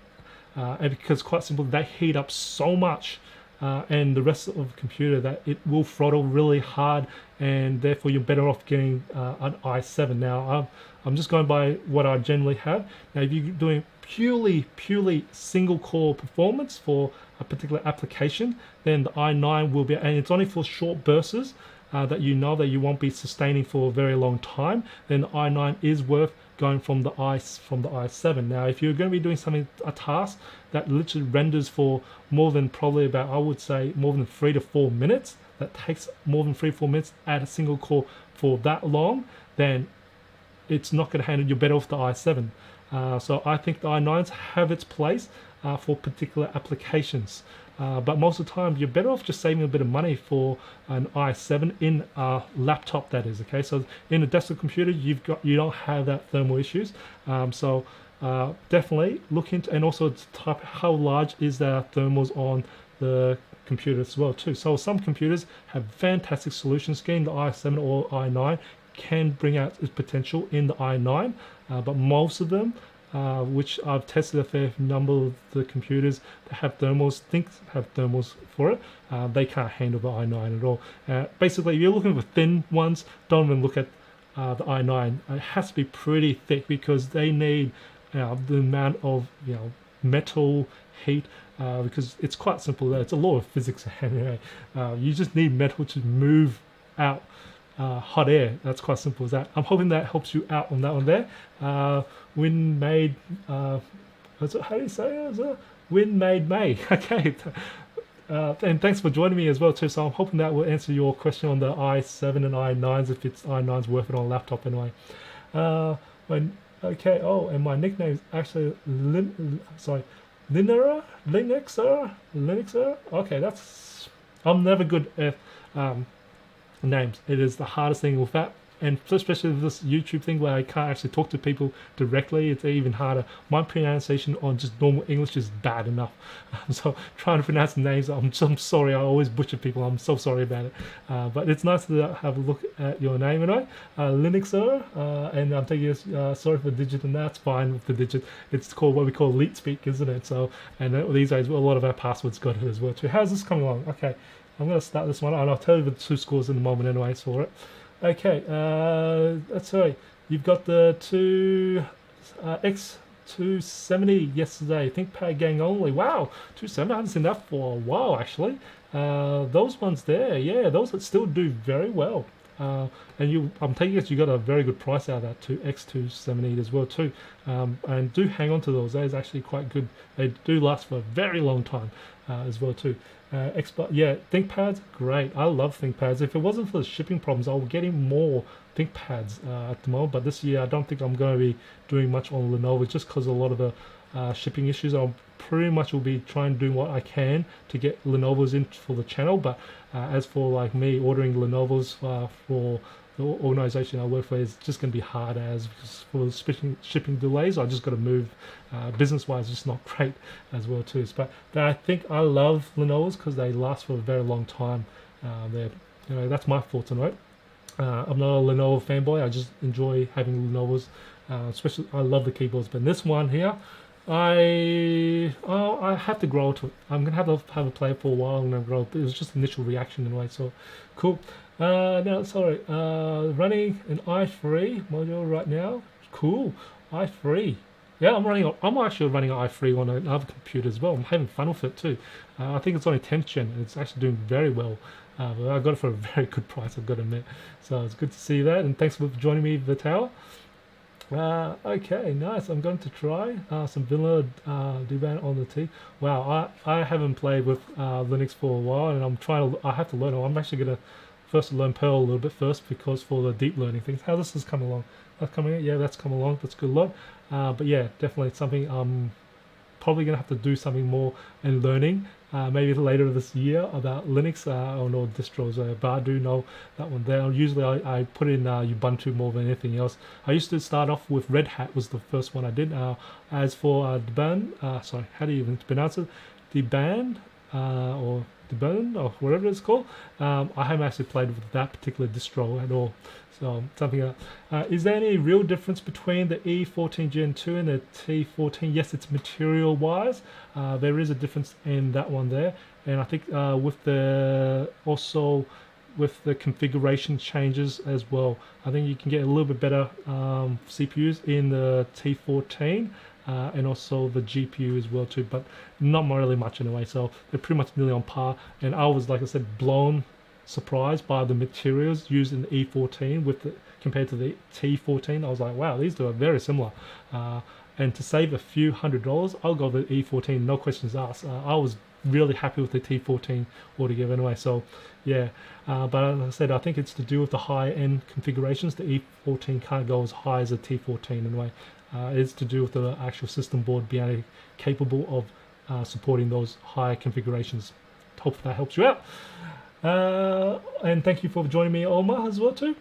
And because quite simply, they heat up so much and the rest of the computer that it will throttle really hard, and therefore you're better off getting an i7. Now I'm just going by what I generally have. Now if you're doing purely single core performance for a particular application, then the i9 will be, and it's only for short bursts that you know that you won't be sustaining for a very long time, then the i9 is worth going from the i7. Now if you're going to be doing a task that literally renders for more than probably about, I would say, more than 3 to 4 minutes, that takes more than 3 to 4 minutes at a single core for that long, then it's not going to handle. You're better off the i7. So I think the i9s have its place for particular applications. But most of the time, you're better off just saving a bit of money for an i7 in a laptop, that is. Okay, so in a desktop computer, you don't have that thermal issues. So definitely look into, and also type how large is the thermals on the computer as well too. So some computers have fantastic solutions. Getting the i7 or i9 can bring out its potential in the i9, but most of them, which I've tested a fair number of the computers that have thermals, have thermals for it, they can't handle the i9 at all. Basically, if you're looking for thin ones, don't even look at the i9. It has to be pretty thick because they need the amount of metal heat, because it's quite simple. It's a law of physics anyway. You just need metal to move out hot air. That's quite simple as that. I'm hoping that helps you out on that one there. Wind made, how do you say it? Wind made May. Okay. And thanks for joining me as well too. So I'm hoping that will answer your question on the i7 and i9s, if it's i9's worth it on a laptop anyway. Okay. Oh, and my nickname is actually Linuxer. Okay, I'm never good at names. It is the hardest thing with that, and especially with this YouTube thing where I can't actually talk to people directly, it's even harder. My pronunciation on just normal English is bad enough. So trying to pronounce names, I'm sorry, I always butcher people. I'm so sorry about it. But it's nice to have a look at your name anyway. Linuxer, and I'm taking sorry for the digit, and that's fine with the digit. It's called what we call leet speak, isn't it? So, and these days a lot of our passwords got it as well too. How's this coming along? Okay. I'm going to start this one, and I'll tell you the 2 scores in a moment anyway for it. Okay, that's right. You've got the X270 yesterday. ThinkPad gang only. Wow, 270. I haven't seen that for a while, actually. Those ones there, yeah, those that still do very well. And I'm taking it you got a very good price out of that X270 as well too. And do hang on to those. That is actually quite good. They do last for a very long time as well too. Yeah, ThinkPads, great. I love ThinkPads. If it wasn't for the shipping problems, I would get in more ThinkPads at the moment. But this year, I don't think I'm going to be doing much on Lenovo just because of a lot of the shipping issues. I'll pretty much will be trying to do what I can to get Lenovo's in for the channel. But as for like me ordering Lenovo's for the organization I work for, is just going to be hard as for shipping delays. I just got to move. Business-wise, it's not great as well too. But I think I love Lenovo's because they last for a very long time. That's my thoughts on it. I'm not a Lenovo fanboy. I just enjoy having Lenovo's. Especially, I love the keyboards. But this one here, I have to grow to it. I'm gonna have a play for a while. I'm gonna grow. It was just initial reaction anyway. So cool. Now, sorry. Running an i3 module right now. Cool. i3. Yeah, I'm actually running an i3 on another computer as well. I'm having fun with it too. I think it's only 10th gen, and it's actually doing very well. But I got it for a very good price, I've got to admit. So it's good to see that, and thanks for joining me, the tower. Okay, nice. I'm going to try some vanilla deband on the T. Wow, I haven't played with Linux for a while, and I have to learn. I'm actually going to first learn Perl a little bit first, because for the deep learning things. How this has come along? That's coming. Yeah, that's come along. That's good a lot. But yeah, definitely something I'm probably going to have to do something more in learning. Maybe later this year about Linux or distros, but I do know that one there. Usually I put in Ubuntu more than anything else. I used to start off with Red Hat, was the first one I did. As for Debian, sorry, how do you even pronounce it? Debian or Debian or whatever it's called. I haven't actually played with that particular distro at all. So something is there any real difference between the E14 Gen 2 and the T14? Yes, it's material wise. There is a difference in that one there, and I think with the configuration changes as well, I think you can get a little bit better CPUs in the T14 and also the GPU as well too, but not really much anyway. So they're pretty much nearly on par, and I was, like I said, surprised by the materials used in the E14 compared to the T14. I was like, wow, these two are very similar. And to save a few $100s, I'll go with the E14, no questions asked. I was really happy with the T14 altogether anyway. So yeah, but as I said, I think it's to do with the high-end configurations. The E14 can't go as high as the T14 anyway. It's to do with the actual system board being capable of supporting those higher configurations. Hope that helps you out. And thank you for joining me, Omar, as well too.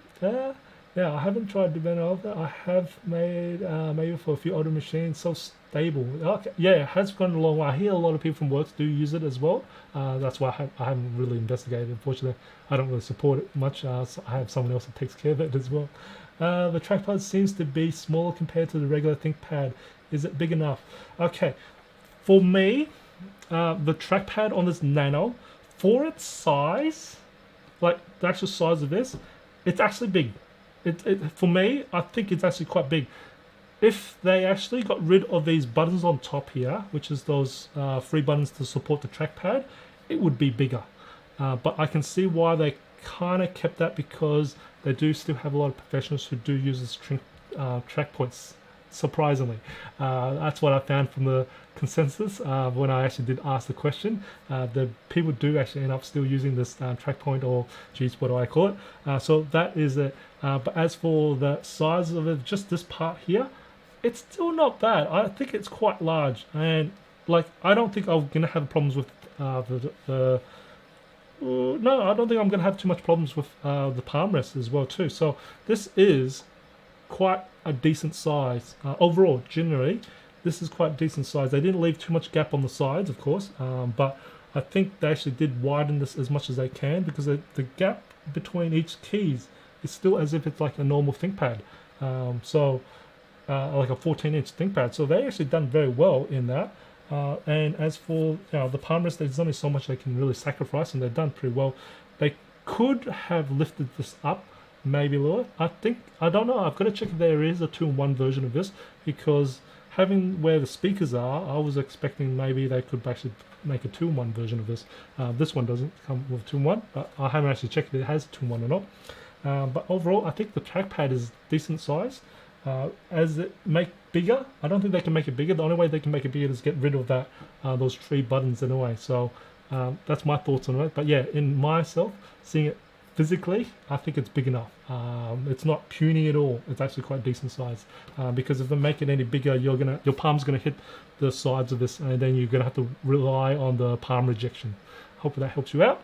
Yeah, I haven't tried Debian. I have made maybe for a few older machines. So stable. Okay, yeah, it has gone a long way. I hear a lot of people from work do use it as well. That's why I haven't really investigated. Unfortunately, I don't really support it much. So I have someone else that takes care of it as well. The trackpad seems to be smaller compared to the regular ThinkPad. Is it big enough? Okay, for me, the trackpad on this Nano, for its size, like the actual size of this, it's actually big. For me, I think it's actually quite big. If they actually got rid of these buttons on top here, which is those 3 buttons to support the trackpad, it would be bigger. But I can see why they kind of kept that, because they do still have a lot of professionals who do use this track points, surprisingly. That's what I found from the consensus when I actually did ask the question. The people do actually end up still using this track point, or geez, what do I call it? So that is it. But as for the size of it, just this part here, it's still not bad. I think it's quite large, and like I don't think I'm gonna have problems with no, I don't think I'm gonna have too much problems with the palm rest as well too. So this is quite a decent size overall. Generally, this is quite decent size. They didn't leave too much gap on the sides, of course, but I think they actually did widen this as much as they can, because the gap between each keys is still as if it's like a normal ThinkPad, like a 14-inch ThinkPad. So they actually done very well in that. And as for the palm rest, there's only so much they can really sacrifice, and they've done pretty well. They could have lifted this up maybe lower. I don't know. I've got to check if there is a 2-in-1 version of this, because having where the speakers are, I was expecting maybe they could actually make a 2-in-1 version of this. This one doesn't come with 2-in-1, but I haven't actually checked if it has 2-in-1 or not. But overall, I think the trackpad is decent size. As it make bigger, I don't think they can make it bigger. The only way they can make it bigger is get rid of that those 3 buttons in a way. So that's my thoughts on it. But yeah, in myself, seeing it physically, I think it's big enough. It's not puny at all. It's actually quite decent size. Because if they make it any bigger, your palm's gonna hit the sides of this, and then you're gonna have to rely on the palm rejection. Hopefully that helps you out.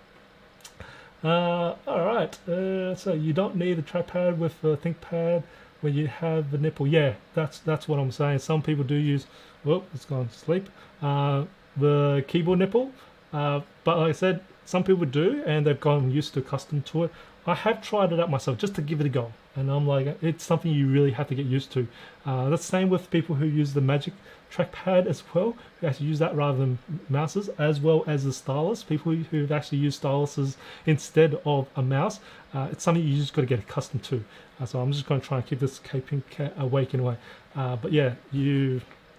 Alright, so you don't need a trackpad with a ThinkPad when you have the nipple. Yeah, that's what I'm saying. Some people do use, well, it's gone to sleep, the keyboard nipple, but like I said, some people do, and they've gotten used to, accustomed to it. I have tried it out myself just to give it a go, and I'm like, it's something you really have to get used to. That's the same with people who use the Magic Trackpad as well, who actually use that rather than mouses, as well as the stylus. People who've actually used styluses instead of a mouse, it's something you just got to get accustomed to. So I'm just going to try and keep this keeping awake in a way. But yeah,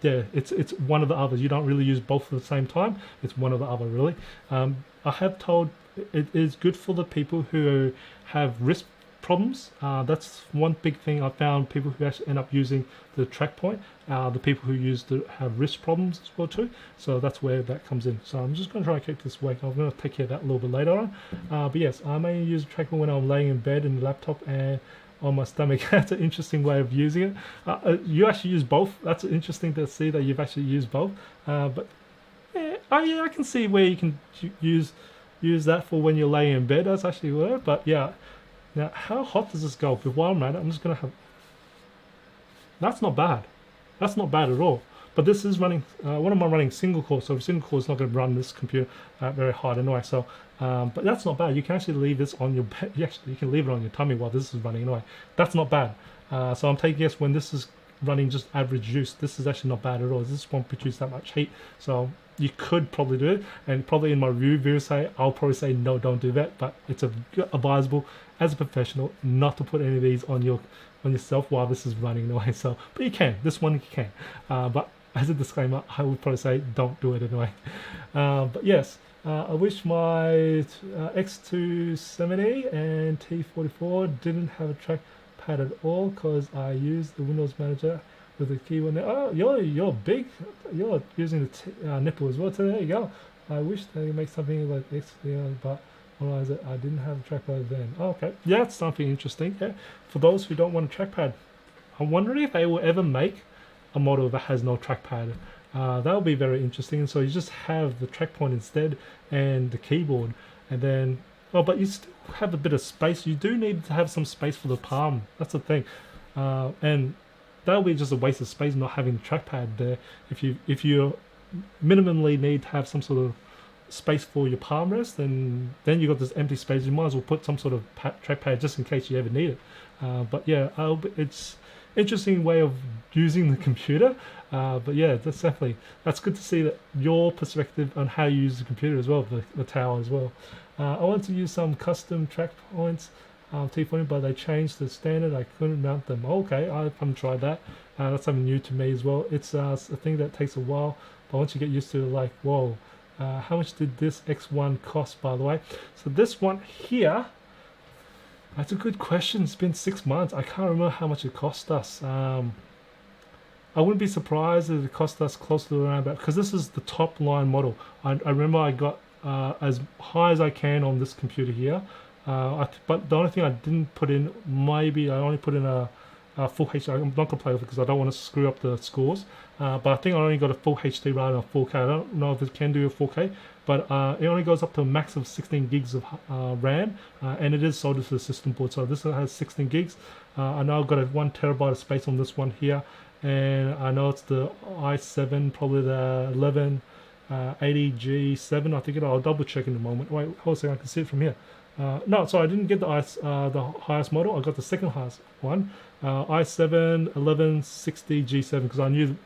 yeah, it's one of the others. You don't really use both at the same time. It's one or the other, really. I have told it is good for the people who have wrist problems. That's one big thing I found. People who actually end up using the track point, the people who have wrist problems as well too. So that's where that comes in. So I'm just going to try and keep this awake. I'm going to take care of that a little bit later on. But yes, I mainly use the track point when I'm laying in bed in the laptop and on my stomach. That's an interesting way of using it. You actually use both. That's interesting to see that you've actually used both. But yeah, I can see where you can use that for when you're laying in bed. That's actually work. But yeah, now how hot does this go? While I'm at it, I'm just gonna have. That's not bad. That's not bad at all. But this is running. What am I running? Single core. So single core is not going to run this computer very hard anyway. So, but that's not bad. You can actually leave this on your bed. You can leave it on your tummy while this is running anyway. That's not bad. So I'm taking guess when this is running just average use, this is actually not bad at all. This won't produce that much heat. So you could probably do it, and probably in my review I'll probably say no, don't do that. But it's advisable as a professional not to put any of these on yourself while this is running anyway. So, but you can. This one you can. But as a disclaimer, I would probably say don't do it anyway. But yes, I wish my X270 and T44 didn't have a trackpad at all, because I used the Windows Manager with the keyboard. Oh, you're big. You're using the nipple as well. So there you go. I wish they make something like X, but realize that I didn't have a trackpad then. Oh, okay, yeah, it's something interesting. Yeah, for those who don't want a trackpad, I'm wondering if they will ever make a model that has no trackpad. That would be very interesting. So you just have the track point instead and the keyboard, and then but you still have a bit of space. You do need to have some space for the palm. That's the thing, and that'll be just a waste of space not having the trackpad there. If you minimally need to have some sort of space for your palm rest, then you got this empty space. You might as well put some sort of trackpad just in case you ever need it. But yeah, it's interesting way of using the computer. But yeah, that's good to see that your perspective on how you use the computer as well, the tower as well. I wanted to use some custom track points T40, but they changed the standard. I couldn't mount them. Okay, I haven't tried that. That's something new to me as well. It's a thing that takes a while, but once you get used to it, like, whoa. How much did this X1 cost, by the way? So this one here, that's a good question. It's been 6 months. I can't remember how much it cost us. I wouldn't be surprised if it cost us close to around about, because this is the top line model. I remember I got as high as I can on this computer here. But the only thing I didn't put in, maybe I only put in a full HD. I'm not going to play with it because I don't want to screw up the scores. But I think I only got a full HD rather than a 4K. I don't know if it can do a 4K, but it only goes up to a max of 16 gigs of RAM, and it is soldered to the system board. So this has 16 gigs. I know I've got a 1 terabyte of space on this one here, and I know it's the i7, probably the 1180G7. I think I'll double check in a moment. Wait, hold on a second, I can see it from here. No, so I didn't get the highest model. I got the second highest one, i7 1160G7, because I knew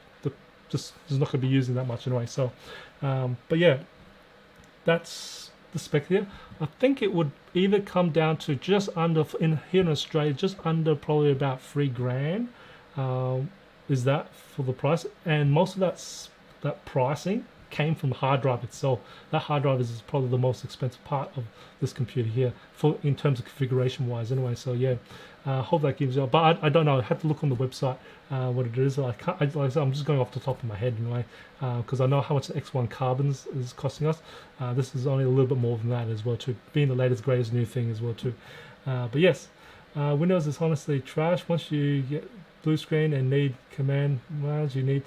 just not going to be using that much anyway. So, but yeah, that's the spec here. I think it would either come down to just under here in Australia, just under probably about $3,000. Is that for the price? And most of that pricing came from the hard drive itself. That hard drive is probably the most expensive part of this computer here, in terms of configuration wise anyway. So yeah, hope that gives you, but I don't know, I had to look on the website what it is. Like I said, I'm just going off the top of my head anyway, because I know how much the X1 Carbons is costing us. This is only a little bit more than that as well too, being the latest greatest new thing as well too. But yes, Windows is honestly trash. Once you get blue screen and need command lines, you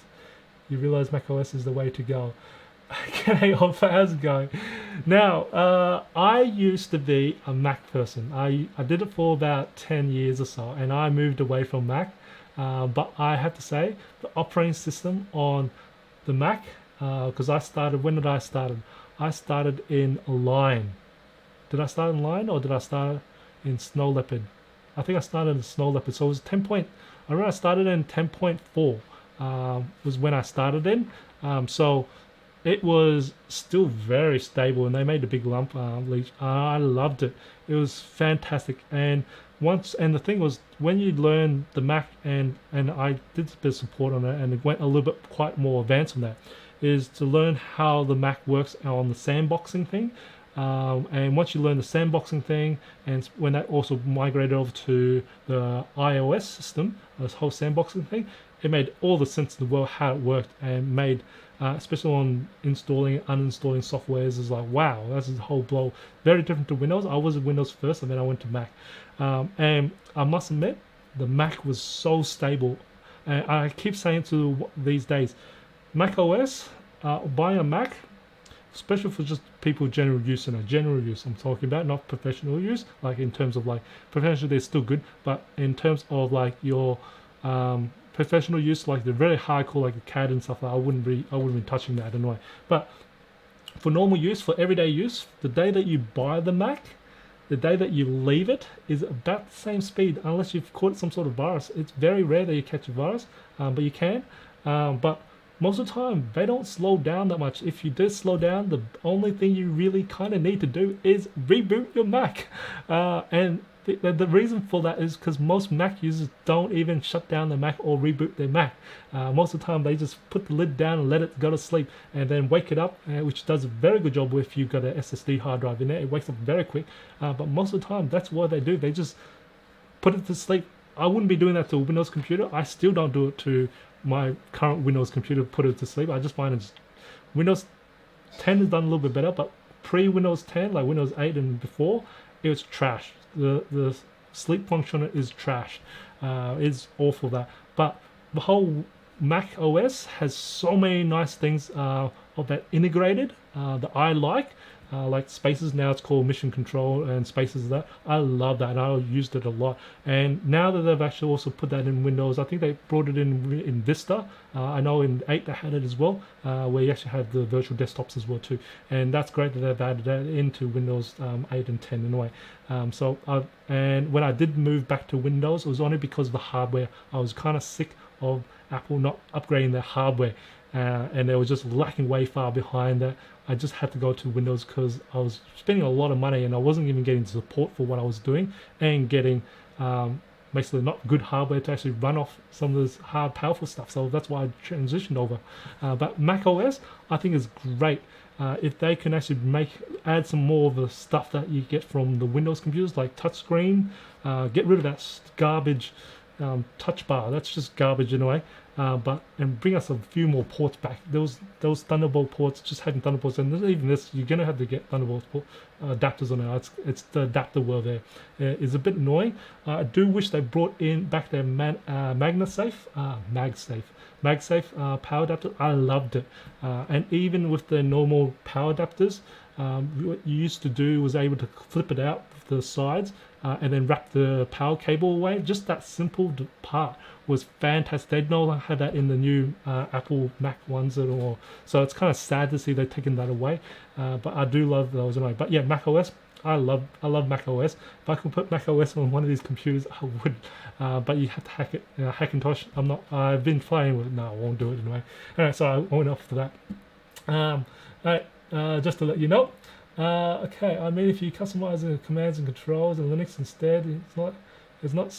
realize macOS is the way to go. Okay, how's it going? Now, I used to be a Mac person. I did it for about 10 years or so, and I moved away from Mac. But I have to say, the operating system on the Mac, because when did I start? I started in Lion. Did I start in Lion, or did I start in Snow Leopard? I think I started in Snow Leopard. So it was I remember I started in 10.4. Was when I started in. So it was still very stable, and they made a big lump leak. I loved it. It was fantastic. And once, and the thing was, when you learn the Mac, and I did a bit of support on it, and it went a little bit quite more advanced on that, is to learn how the Mac works on the sandboxing thing. And once you learn the sandboxing thing, and when that also migrated over to the iOS system, this whole sandboxing thing, it made all the sense in the world how it worked, and made, especially on installing and uninstalling softwares, is like, wow, that's a whole blow. Very different to Windows. I was Windows first, and then I went to Mac. And I must admit, the Mac was so stable. And I keep saying to these days, Mac OS, buying a Mac, especially for just people general use, and general use I'm talking about, not professional use. Like in terms of like professional, they're still good, but in terms of like your professional use, like the very hardcore, like the CAD and stuff, I wouldn't be touching that anyway. But for normal use, for everyday use, the day that you buy the Mac, the day that you leave it is about the same speed, unless you've caught some sort of virus. It's very rare that you catch a virus, but you can. But most of the time, they don't slow down that much. If you did slow down, the only thing you really kind of need to do is reboot your Mac. And the reason for that is because most Mac users don't even shut down the Mac or reboot their Mac. Most of the time, they just put the lid down and let it go to sleep, and then wake it up, which does a very good job if you've got an SSD hard drive in there. It wakes up very quick. But most of the time, that's what they do. They just put it to sleep. I wouldn't be doing that to a Windows computer. I still don't do it to my current Windows computer, put it to sleep. I just find it's Windows 10 has done a little bit better, but pre-Windows 10, like Windows 8 and before, it was trash. The sleep function is trash. It's awful that. But the whole Mac OS has so many nice things of that integrated that I like Spaces. Now it's called Mission Control, and Spaces that I love that, and I used it a lot. And now that they've actually also put that in Windows, I think they brought it in Vista. I know in 8 they had it as well, where you actually have the virtual desktops as well too, and that's great that they've added that into Windows 8 and 10 in a way. And when I did move back to Windows, it was only because of the hardware. I was kind of sick of Apple not upgrading their hardware, and they were just lacking way far behind that. I just had to go to Windows because I was spending a lot of money, and I wasn't even getting support for what I was doing, and getting basically not good hardware to actually run off some of this hard, powerful stuff. So that's why I transitioned over. But Mac OS, I think, is great. If they can actually add some more of the stuff that you get from the Windows computers, like touchscreen, get rid of that garbage touch bar. That's just garbage in a way. And bring us a few more ports back. Those Thunderbolt ports, just having Thunderbolts, and even this, you're gonna have to get Thunderbolt adapters on it. It's the adapter world there. It's a bit annoying. I do wish they brought back their MagSafe power adapter. I loved it, and even with the normal power adapters, what you used to do was able to flip it out the sides and then wrap the power cable away. Just that simple part was fantastic. They no longer have that in the new Apple Mac ones at all. So it's kind of sad to see they've taken that away. But I do love those anyway. But yeah, Mac OS, I love Mac OS. If I could put Mac OS on one of these computers, I would. But you have to hack it. Hackintosh, I've been playing with it. No, I won't do it anyway. Alright, so I went off to that. Alright, just to let you know. Okay, I mean, if you customize the commands and controls in Linux instead, it's not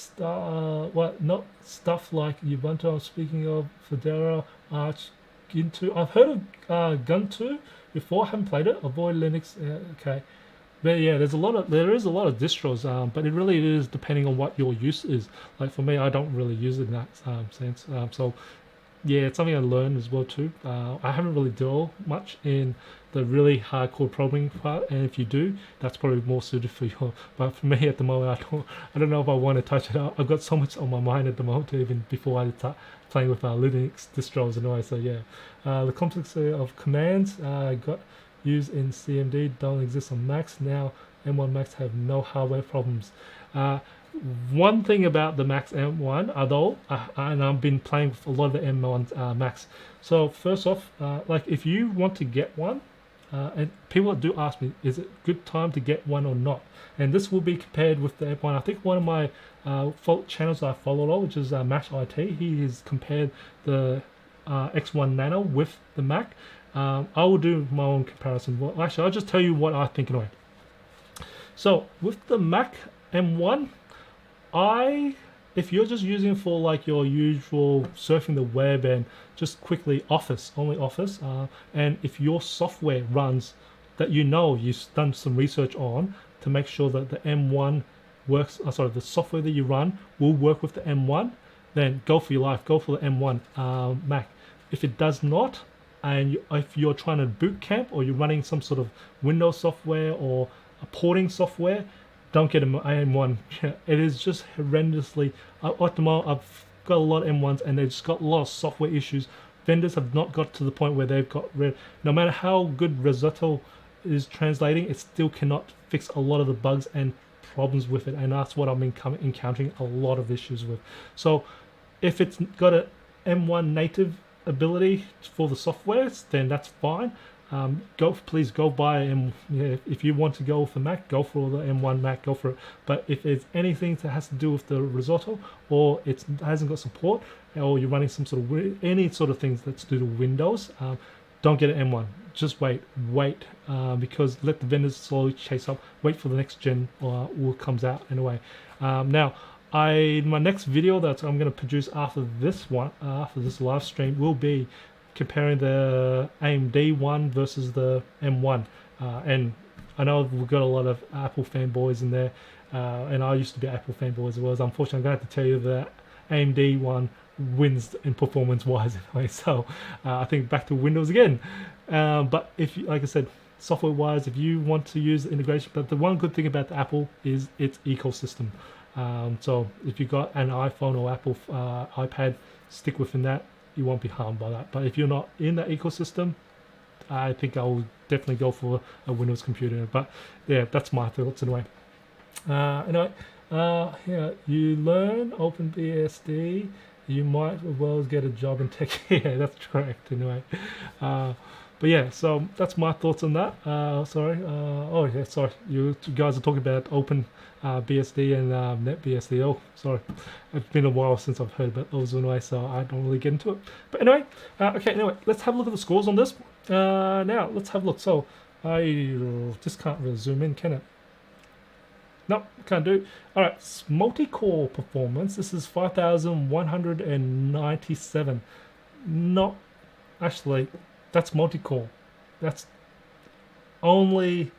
stuff like Ubuntu. I'm speaking of Fedora, Arch, Gentoo. I've heard of Gentoo before. I haven't played it. Avoid Linux. Okay, but yeah, there is a lot of distros. But it really is depending on what your use is. Like for me, I don't really use it in that sense. So yeah, it's something I learned as well too. I haven't really dealt much in the really hardcore programming part, and if you do, that's probably more suited for you. But for me at the moment, I don't know if I want to touch it. I've got so much on my mind at the moment, even before I start playing with Linux distros anyway. So yeah, the complexity of commands got used in CMD don't exist on Macs now. M1 Macs have no hardware problems. One thing about the Macs M1, although, and I've been playing with a lot of the M1 Macs. So first off, like if you want to get one, and people do ask me, is it a good time to get one or not? And this will be compared with the M1. I think one of my channels I follow, which is Mash IT, he has compared the X1 Nano with the Mac. I will do my own comparison. Well, actually, I'll just tell you what I think anyway. So with the Mac M1, if you're just using it for like your usual surfing the web and just quickly only Office, and if your software runs that you've done some research on to make sure that the M1 works, the software that you run will work with the M1, then go for your life, go for the M1 Mac. If it does not, and if you're trying to boot camp or you're running some sort of Windows software or a porting software, don't get an M1. It is just horrendously optimal. I've got a lot of M1s and they've just got a lot of software issues. Vendors have not got to the point where they've got rid. No matter how good Risotto is translating, it still cannot fix a lot of the bugs and problems with it, and that's what I'm encountering a lot of issues with. So if it's got an M1 native ability for the softwares, then that's fine. Please go buy if you want to go with the Mac, go for the M1 Mac, go for it. But if it's anything that has to do with the Risotto, or it hasn't got support, or you're running some sort of any sort of things that's due to Windows, don't get an M1. Just wait, because let the vendors slowly chase up. Wait for the next gen or what comes out anyway. Now, my next video that I'm going to produce after this one, after this live stream, will be comparing the AMD one versus the M1. And I know we've got a lot of Apple fanboys in there, and I used to be Apple fanboy as well. So unfortunately, I'm going to have to tell you that AMD one wins in performance wise anyway. So I think back to Windows again. But if you, like I said, software wise, if you want to use the integration, but the one good thing about the Apple is its ecosystem. So if you got an iPhone or Apple iPad, stick within that. You won't be harmed by that. But if you're not in that ecosystem, I think I will definitely go for a Windows computer. But yeah, that's my thoughts anyway. Yeah, you learn OpenBSD, you might as well get a job in tech. Yeah, that's correct anyway. But yeah, so that's my thoughts on that. Sorry. Oh yeah, sorry. You guys are talking about Open BSD and NetBSD. Oh, sorry. It's been a while since I've heard about those anyway, so I don't really get into it. But anyway, okay. Anyway, let's have a look at the scores on this. Now let's have a look. So I just can't really zoom in, can it? Nope, can't do. All right, multi-core performance. This is 5,197. Not actually. That's multi-core. That's only.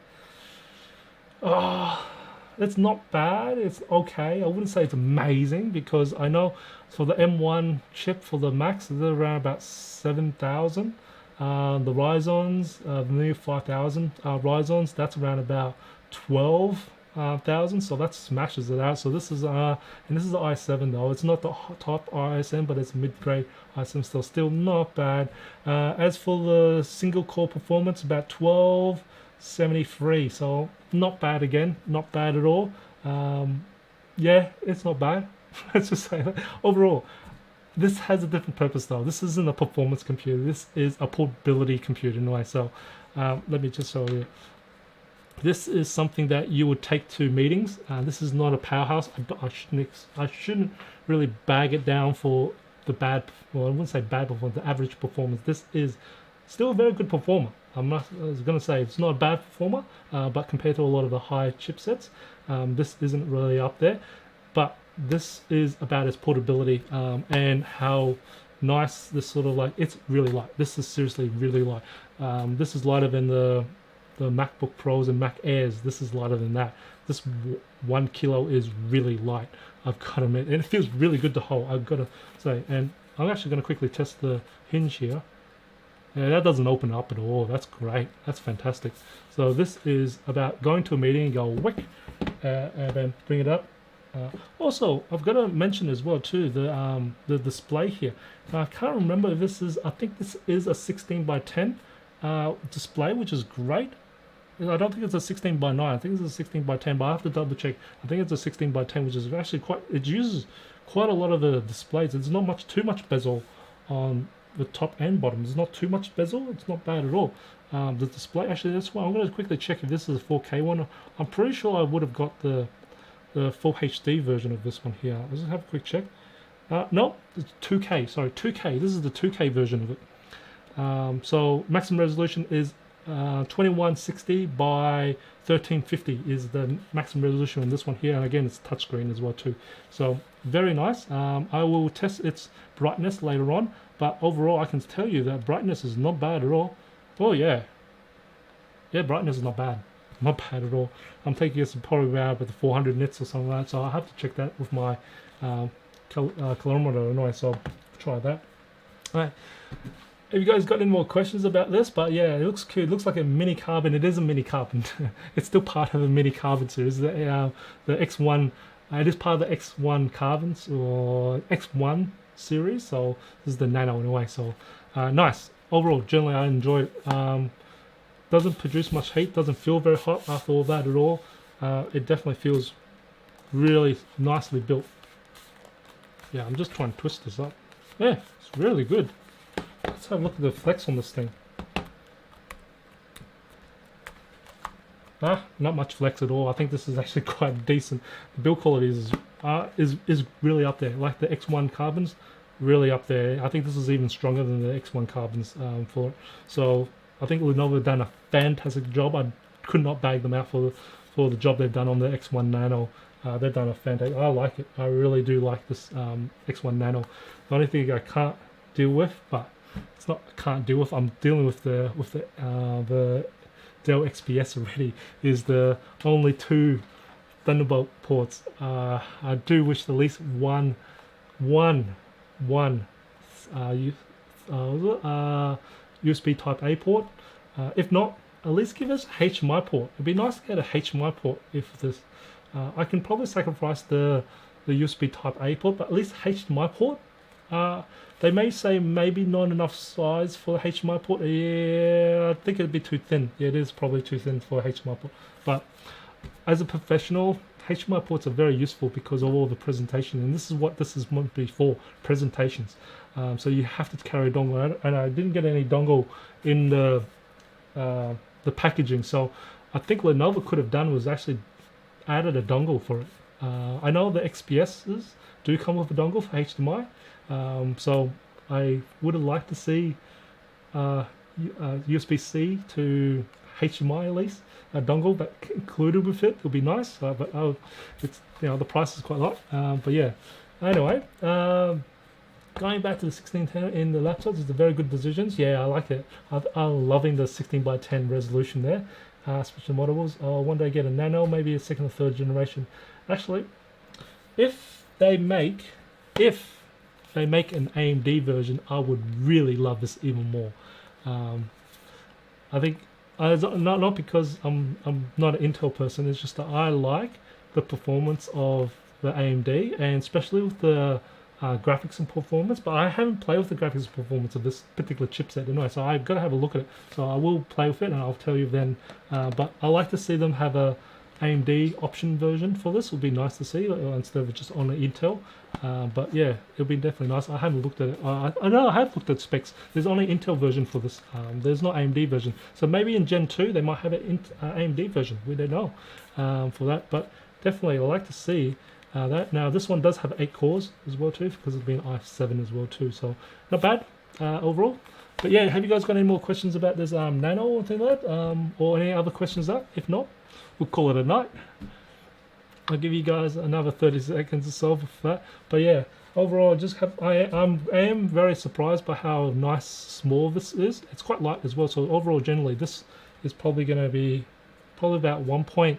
It's not bad. It's okay. I wouldn't say it's amazing because I know for the M1 chip for the Macs, they're around about 7,000. The Ryzen's, the new 5,000 Ryzen's, that's around about 12,000. So that smashes it out. So this is and this is the i7 though. It's not the top ISM, but it's mid-grade ISM. Still not bad. As for the single core performance, about 1273. So not bad again. Not bad at all. Yeah, it's not bad. Let's just say that. Overall, this has a different purpose though. This isn't a performance computer. This is a portability computer in a way. So let me just show you. This is something that you would take to meetings. This is not a powerhouse. I shouldn't really bag it down for the bad. Well, I wouldn't say bad performance. The average performance. This is still a very good performer. I was going to say it's not a bad performer, but compared to a lot of the high chipsets, this isn't really up there. But this is about its portability and how nice this sort of it's really light. This is seriously really light. This is lighter than the MacBook Pros and Mac Airs. This is lighter than that. This 1 kilo is really light, I've got to admit, and it feels really good to hold, I've got to say. And I'm actually going to quickly test the hinge here. Yeah, that doesn't open up at all. That's great. That's fantastic. So this is about going to a meeting and go wick, and then bring it up. Also, I've got to mention as well too the display here. I can't remember if this is. I think this is a 16 by 10 display, which is great. I don't think it's a 16 by 9. I think it's a 16 by 10, but I have to double check. I think it's a 16 by 10, which is actually quite. It uses quite a lot of the displays. It's not too much bezel on the top and bottom. There's not too much bezel. It's not bad at all. The display, actually, that's why I'm going to quickly check if this is a 4K one. I'm pretty sure I would have got the full HD version of this one here. Let's just have a quick check. No, it's 2K. Sorry, 2K. This is the 2K version of it. So maximum resolution is 2160 by 1350 is the maximum resolution on this one here, and again it's touchscreen as well too, so very nice. I will test its brightness later on, but overall I can tell you that brightness is not bad at all. Oh yeah, brightness is not bad at all. I'm taking this probably around with the 400 nits or something like that, so I'll have to check that with my calorimeter anyway, so I'll try that. Alright, have you guys got any more questions about this? But yeah, it looks cute. It looks like a mini carbon. It is a mini carbon. It's still part of a mini carbon series. The X1, it is part of the X1 carbons or X1 series. So this is the Nano in a way. So nice. Overall, generally I enjoy it. Doesn't produce much heat. Doesn't feel very hot after all that at all. It definitely feels really nicely built. Yeah, I'm just trying to twist this up. Yeah, it's really good. Let's have a look at the flex on this thing. Not much flex at all. I think this is actually quite decent. The build quality is really up there. Like the X1 carbons, really up there. I think this is even stronger than the X1 carbons for it. So I think Lenovo have done a fantastic job. I could not bag them out for the job they've done on the X1 Nano. They've done a fantastic. I like it. I really do like this X1 Nano. The only thing I can't deal with, but it's not I can't deal with. I'm dealing with the Dell XPS already. Is the only 2 Thunderbolt ports. I do wish at least one USB Type A port. If not, at least give us HDMI port. It'd be nice to get a HDMI port if this. I can probably sacrifice the USB Type A port, but at least HDMI port. They may say maybe not enough size for the HDMI port. Yeah, I think it'd be too thin. Yeah, it is probably too thin for a HDMI port. But as a professional, HDMI ports are very useful because of all the presentation, and this is what this is meant to be for, presentations. So you have to carry a dongle, and I didn't get any dongle in the packaging. So I think Lenovo could have done was actually added a dongle for it. I know the XPSs do come with a dongle for HDMI. So I would have liked to see USB-C to HDMI at least, a dongle that included with it would be nice. But it's the price is quite a lot. But yeah, anyway, going back to the 1610 in the laptops is a very good decisions. Yeah, I like it. I'm loving the 16:10 resolution there. Especially models. One day get a Nano, maybe a 2nd or 3rd generation. Actually, if they make an AMD version, I would really love this even more. I think not because I'm not an Intel person. It's just that I like the performance of the AMD, and especially with the graphics and performance. But I haven't played with the graphics and performance of this particular chipset anyway, so I've got to have a look at it. So I will play with it, and I'll tell you then. But I like to see them have a AMD option version for this. Would be nice to see instead of just on the Intel. But yeah, it'll be definitely nice. I haven't looked at it. I know I have looked at specs. There's only Intel version for this. There's not AMD version. So maybe in Gen 2 they might have an AMD version. We don't know for that. But definitely I like to see that. Now this one does have 8 cores as well too, because it's been i7 as well too. So not bad overall. But yeah, have you guys got any more questions about this Nano or anything like that? Or any other questions up? If not, we'll call it a night. I'll give you guys another 30 seconds to solve for that. But yeah, overall, I am very surprised by how nice small this is. It's quite light as well. So overall, generally, this is probably going to be about 1.3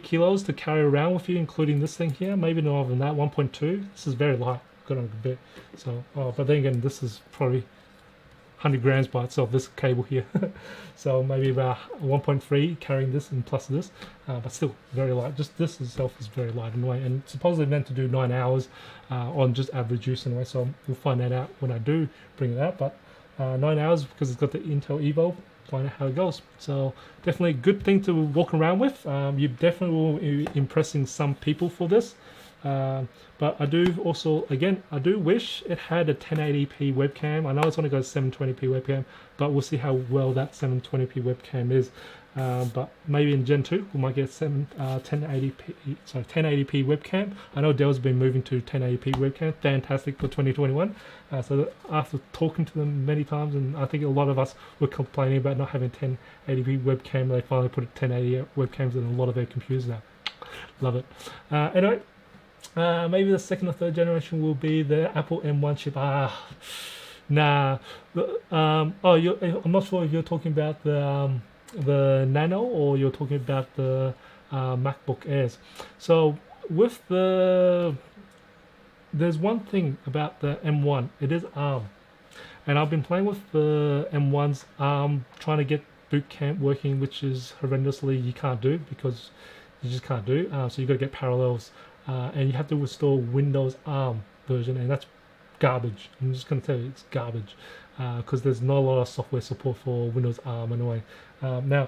kilos to carry around with you, including this thing here. Maybe no more than that. 1.2. This is very light. Got on a bit. So, but then again, this is probably 100 grams by itself, this cable here. So maybe about 1.3 carrying this and plus this, but still very light. Just this itself is very light in a way, and supposedly meant to do 9 hours on just average use in a way. So we'll find that out when I do bring it out. But 9 hours because it's got the Intel Evo. Find out how it goes. So definitely a good thing to walk around with. You definitely will be impressing some people for this. But I do also, again, I do wish it had a 1080p webcam. I know it's only got a 720p webcam, but we'll see how well that 720p webcam is. But maybe in Gen 2 we might get 1080p webcam. I know Dell's been moving to 1080p webcam, fantastic for 2021. So after talking to them many times, and I think a lot of us were complaining about not having 1080p webcam, they finally put 1080 webcams in a lot of their computers now. Love it. Anyway, maybe the second or third generation will be the Apple M1 chip. Nah. I'm not sure if you're talking about the Nano or you're talking about the MacBook Airs. So with there's one thing about the M1, it is ARM, and I've been playing with the M1's ARM, trying to get Boot Camp working, which is horrendously you can't do, because you just can't do. So you've got to get Parallels, and you have to install Windows ARM version, and that's garbage. I'm just going to tell you, it's garbage, because there's not a lot of software support for Windows ARM anyway. Now,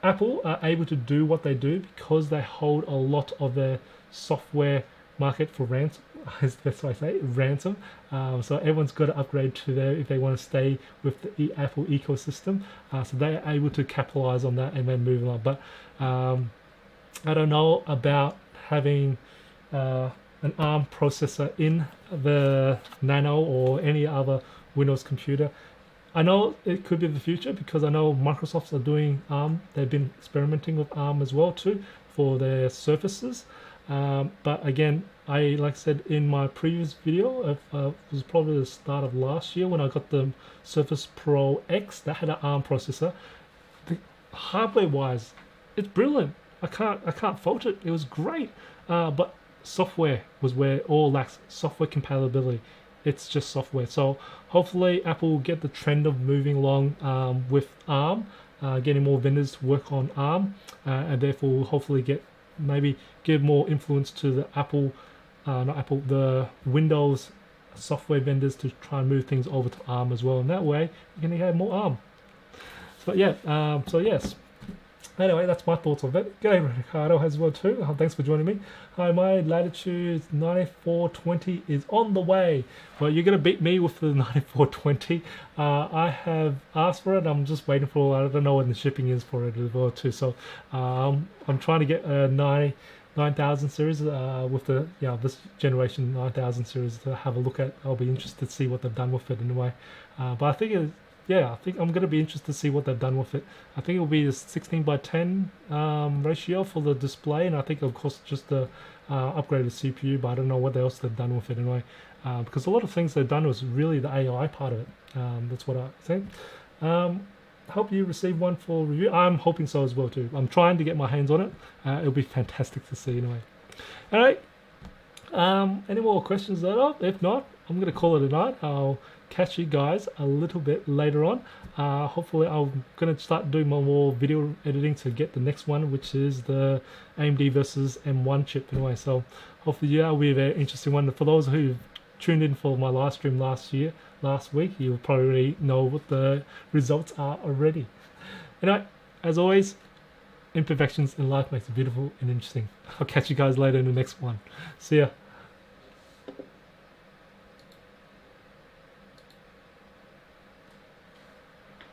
Apple are able to do what they do because they hold a lot of their software market for ransom. That's what I say, ransom. So everyone's got to upgrade to there if they want to stay with the Apple ecosystem. So they are able to capitalize on that and then move on. But I don't know about having an ARM processor in the Nano or any other Windows computer. I know it could be the future because I know Microsoft are doing ARM. They've been experimenting with ARM as well too for their Surfaces. But again, like I said in my previous video, it was probably the start of last year when I got the Surface Pro X that had an ARM processor. Hardware-wise, it's brilliant. I can't fault it. It was great. But software was where it all lacks. Software compatibility. It's just software. So hopefully Apple will get the trend of moving along with ARM, getting more vendors to work on ARM, and therefore will hopefully give more influence to the the Windows software vendors to try and move things over to ARM as well. And that way you're going to have more ARM. So yeah, so yes. Anyway, that's my thoughts of it. G'day, Ricardo as well too. Thanks for joining me. Hi, my Latitude 9420 is on the way. Well, you're going to beat me with the 9420. I have asked for it. I'm just waiting for, I don't know when the shipping is for it as well too. So I'm trying to get a 9000 series with the this generation 9000 series to have a look at. I'll be interested to see what they've done with it anyway. But I think I think I'm going to be interested to see what they've done with it. I think it'll be a 16:10 ratio for the display, and I think of course just the upgraded CPU, but I don't know what else they've done with it anyway. Because a lot of things they've done was really the AI part of it. That's what I think. Hope you receive one for review. I'm hoping so as well too. I'm trying to get my hands on it. It'll be fantastic to see anyway. Alright. Any more questions there? If not, I'm going to call it a night. I'll catch you guys a little bit later on. Hopefully I'm going to start doing more video editing to get the next one, which is the AMD versus M1 chip anyway. So hopefully will be a very interesting one. For those who tuned in for my live stream last week, you'll probably know what the results are already. Anyway, as always, imperfections in life makes it beautiful and interesting. I'll catch you guys later in the next one. See ya.